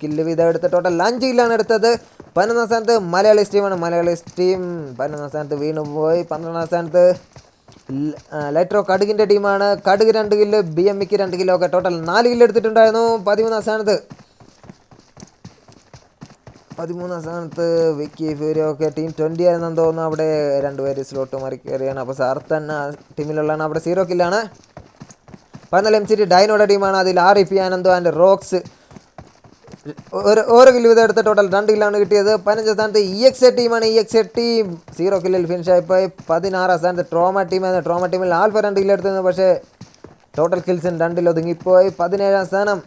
കില്ല് വീതം എടുത്ത് ടോട്ടൽ 5 കില്ലാണ് എടുത്തത്. 11ാം സ്ഥാനത്ത് മലയാളീസ് ടീമാണ്. മലയാളീസ് ടീം 11ാം സ്ഥാനത്ത് വീണുപോയി. 12ാം സ്ഥാനത്ത് ലൈട്രോ കടുകിൻ്റെ ടീമാണ്. കടുക് 2 കില്ല്, BMക്ക് 2 കിലോ ഒക്കെ ടോട്ടൽ 4 കില്ല് എടുത്തിട്ടുണ്ടായിരുന്നു. 13ാം സ്ഥാനത്ത് വിക്കി ഫ്യൂരിയോ ഒക്കെ ടീം 20 ആയിരുന്നെന്ന് തോന്നുന്നു. അവിടെ 2 പേര് സ്ലോട്ട് മാറി കയറിയാണ്. അപ്പോൾ സാർത്തൻ ടീമിലുള്ളതാണ്. അവിടെ 0 കില്ലാണ്. 14 MCT ഡൈനോയുടെ ടീമാണ്. അതിൽ REP ആനന്ദോ ആൻഡ് റോക്സ് ഓരോ കില്ല് വീതം എടുത്ത ടോട്ടൽ 2 കില്ലാണ് കിട്ടിയത്. 15ാം സ്ഥാനത്ത് EXA ടീമാണ്. EXA ടീം 0 കില്ലിൽ ഫിനിഷ് ആയിപ്പോയി. 16ാം സ്ഥാനത്ത് ട്രോമ ടീമാണ്. ട്രോമ ടീമിൽ ആൽഫ 2 കില്ല് എടുത്തിരുന്നു. പക്ഷേ ടോട്ടൽ കിൽസും 2 ഒതുങ്ങിപ്പോയി. 17ാം സ്ഥാനം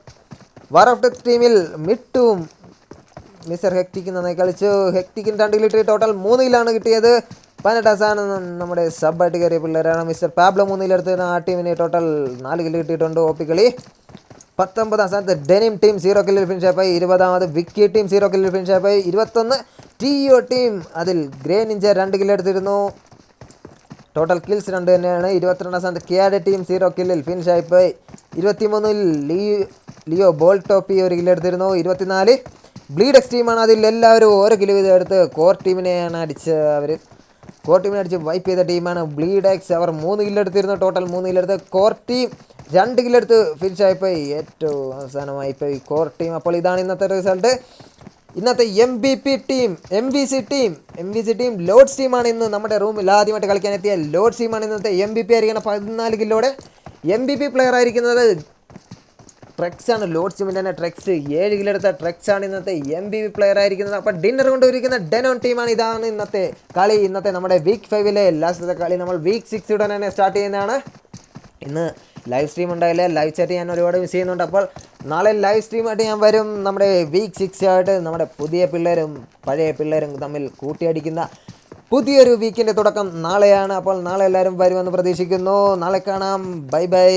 വാർ ഓഫ് ഡെത്ത് ടീമിൽ മിട്ടും മിസ്റ്റർ ഹെക്ടിക്ക് നന്നായി കളിച്ചു. ഹെക്ടിക്കിന് 2 കില്ല് കിട്ടി. ടോട്ടൽ 3 കില്ലാണ് കിട്ടിയത്. 18ാം സ്ഥാനം നമ്മുടെ സബ്ബായിട്ട് കയറിയ പിള്ളേരാണ്. മിസ്റ്റർ പാബ്ലോ 3 കില്ല് എടുത്തിരുന്ന ആ ടീമിന് ടോട്ടൽ 4 കില്ല് കിട്ടിയിട്ടുണ്ട്. OP കളി. 19ാം സ്ഥാനത്ത് ഡെനിം ടീം 0 കില്ലിൽ ഫിനിഷ് ആയി. 20ാമത് വിക്കി ടീം 0 കില്ലിൽ ഫിനിഷ് ആയി. 21 TO ടീം, അതിൽ ഗ്രേ നിഞ്ച 2 കില്ല് എടുത്തിരുന്നു. ടോട്ടൽ കിൽസ് 2 തന്നെയാണ്. 22ാം സ്ഥാനത്ത് KAD ടീം 0 കില്ലിൽ ഫിനിഷ് ആയിപ്പോയി. 23ൽ ലിയോ ബോൾട്ടോപ്പി 1 കില്ല് എടുത്തിരുന്നു. 24 ബ്ലീഡ് എക്സ് ടീമാണ്. അതിൽ എല്ലാവരും ഓരോ കില്ല് വീതം എടുത്ത് കോർ ടീമിനെയാണ് അടിച്ച് വൈപ്പ് ചെയ്ത ടീമാണ് ബ്ലീഡ് എക്സ്. അവർ 3 കില്ല് എടുത്തിരുന്നു. ടോട്ടൽ 3 കില്ല് എടുത്ത് കോർ ടീം 2 കില്ല് എടുത്ത് ഫിനിഷ് ആയിപ്പോയി. ഏറ്റവും അവസാനമായിപ്പോയി കോർ ടീം. അപ്പോൾ ഇതാണ് ഇന്നത്തെ റിസൾട്ട്. ഇന്നത്തെ MVC ടീം ലോഡ്സ് ടീമാണ്. ഇന്ന് നമ്മുടെ റൂമിൽ ആദ്യമായിട്ട് കളിക്കാൻ എത്തിയ ലോഡ്സ് ടീമാണ് ഇന്നത്തെ MVP ആയിരിക്കണം. 14 കില്ലോടെ MVP പ്ലെയർ ആയിരിക്കുന്നത് ട്രെക്സ് ആണ്. ലോഡ്സ് ടീമിൻ്റെ തന്നെ ട്രെക്സ് 7 കില്ലെടുത്ത ട്രെക്സ് ആണ് ഇന്നത്തെ MVP പ്ലെയർ ആയിരിക്കുന്നത്. അപ്പോൾ ഡിന്നർ കൊണ്ടുവരിക്കുന്ന ഡെനോൺ ടീമാണ്. ഇതാണ് ഇന്നത്തെ കളി. ഇന്നത്തെ നമ്മുടെ വീക്ക് 5-ലെ ലാസ്റ്റത്തെ കളി നമ്മൾ വീക്ക് 6 ഉടനെ തന്നെ സ്റ്റാർട്ട് ചെയ്യുന്നതാണ്. ഇന്ന് ലൈവ് സ്ട്രീം ഉണ്ടായില്ല. ലൈവ് ചാറ്റ് ഞാൻ ഒരുപാട് മിസ് ചെയ്യുന്നുണ്ട്. അപ്പോൾ നാളെ ലൈവ് സ്ട്രീമായിട്ട് ഞാൻ വരും. നമ്മുടെ വീക്ക് 6 ആയിട്ട് നമ്മുടെ പുതിയ പിള്ളേരും പഴയ പിള്ളേരും തമ്മിൽ കൂട്ടിയടിക്കുന്ന പുതിയൊരു വീക്കിൻ്റെ തുടക്കം നാളെയാണ്. അപ്പോൾ നാളെ എല്ലാവരും വരുമെന്ന് പ്രതീക്ഷിക്കുന്നു. നാളെ കാണാം. Bye bye.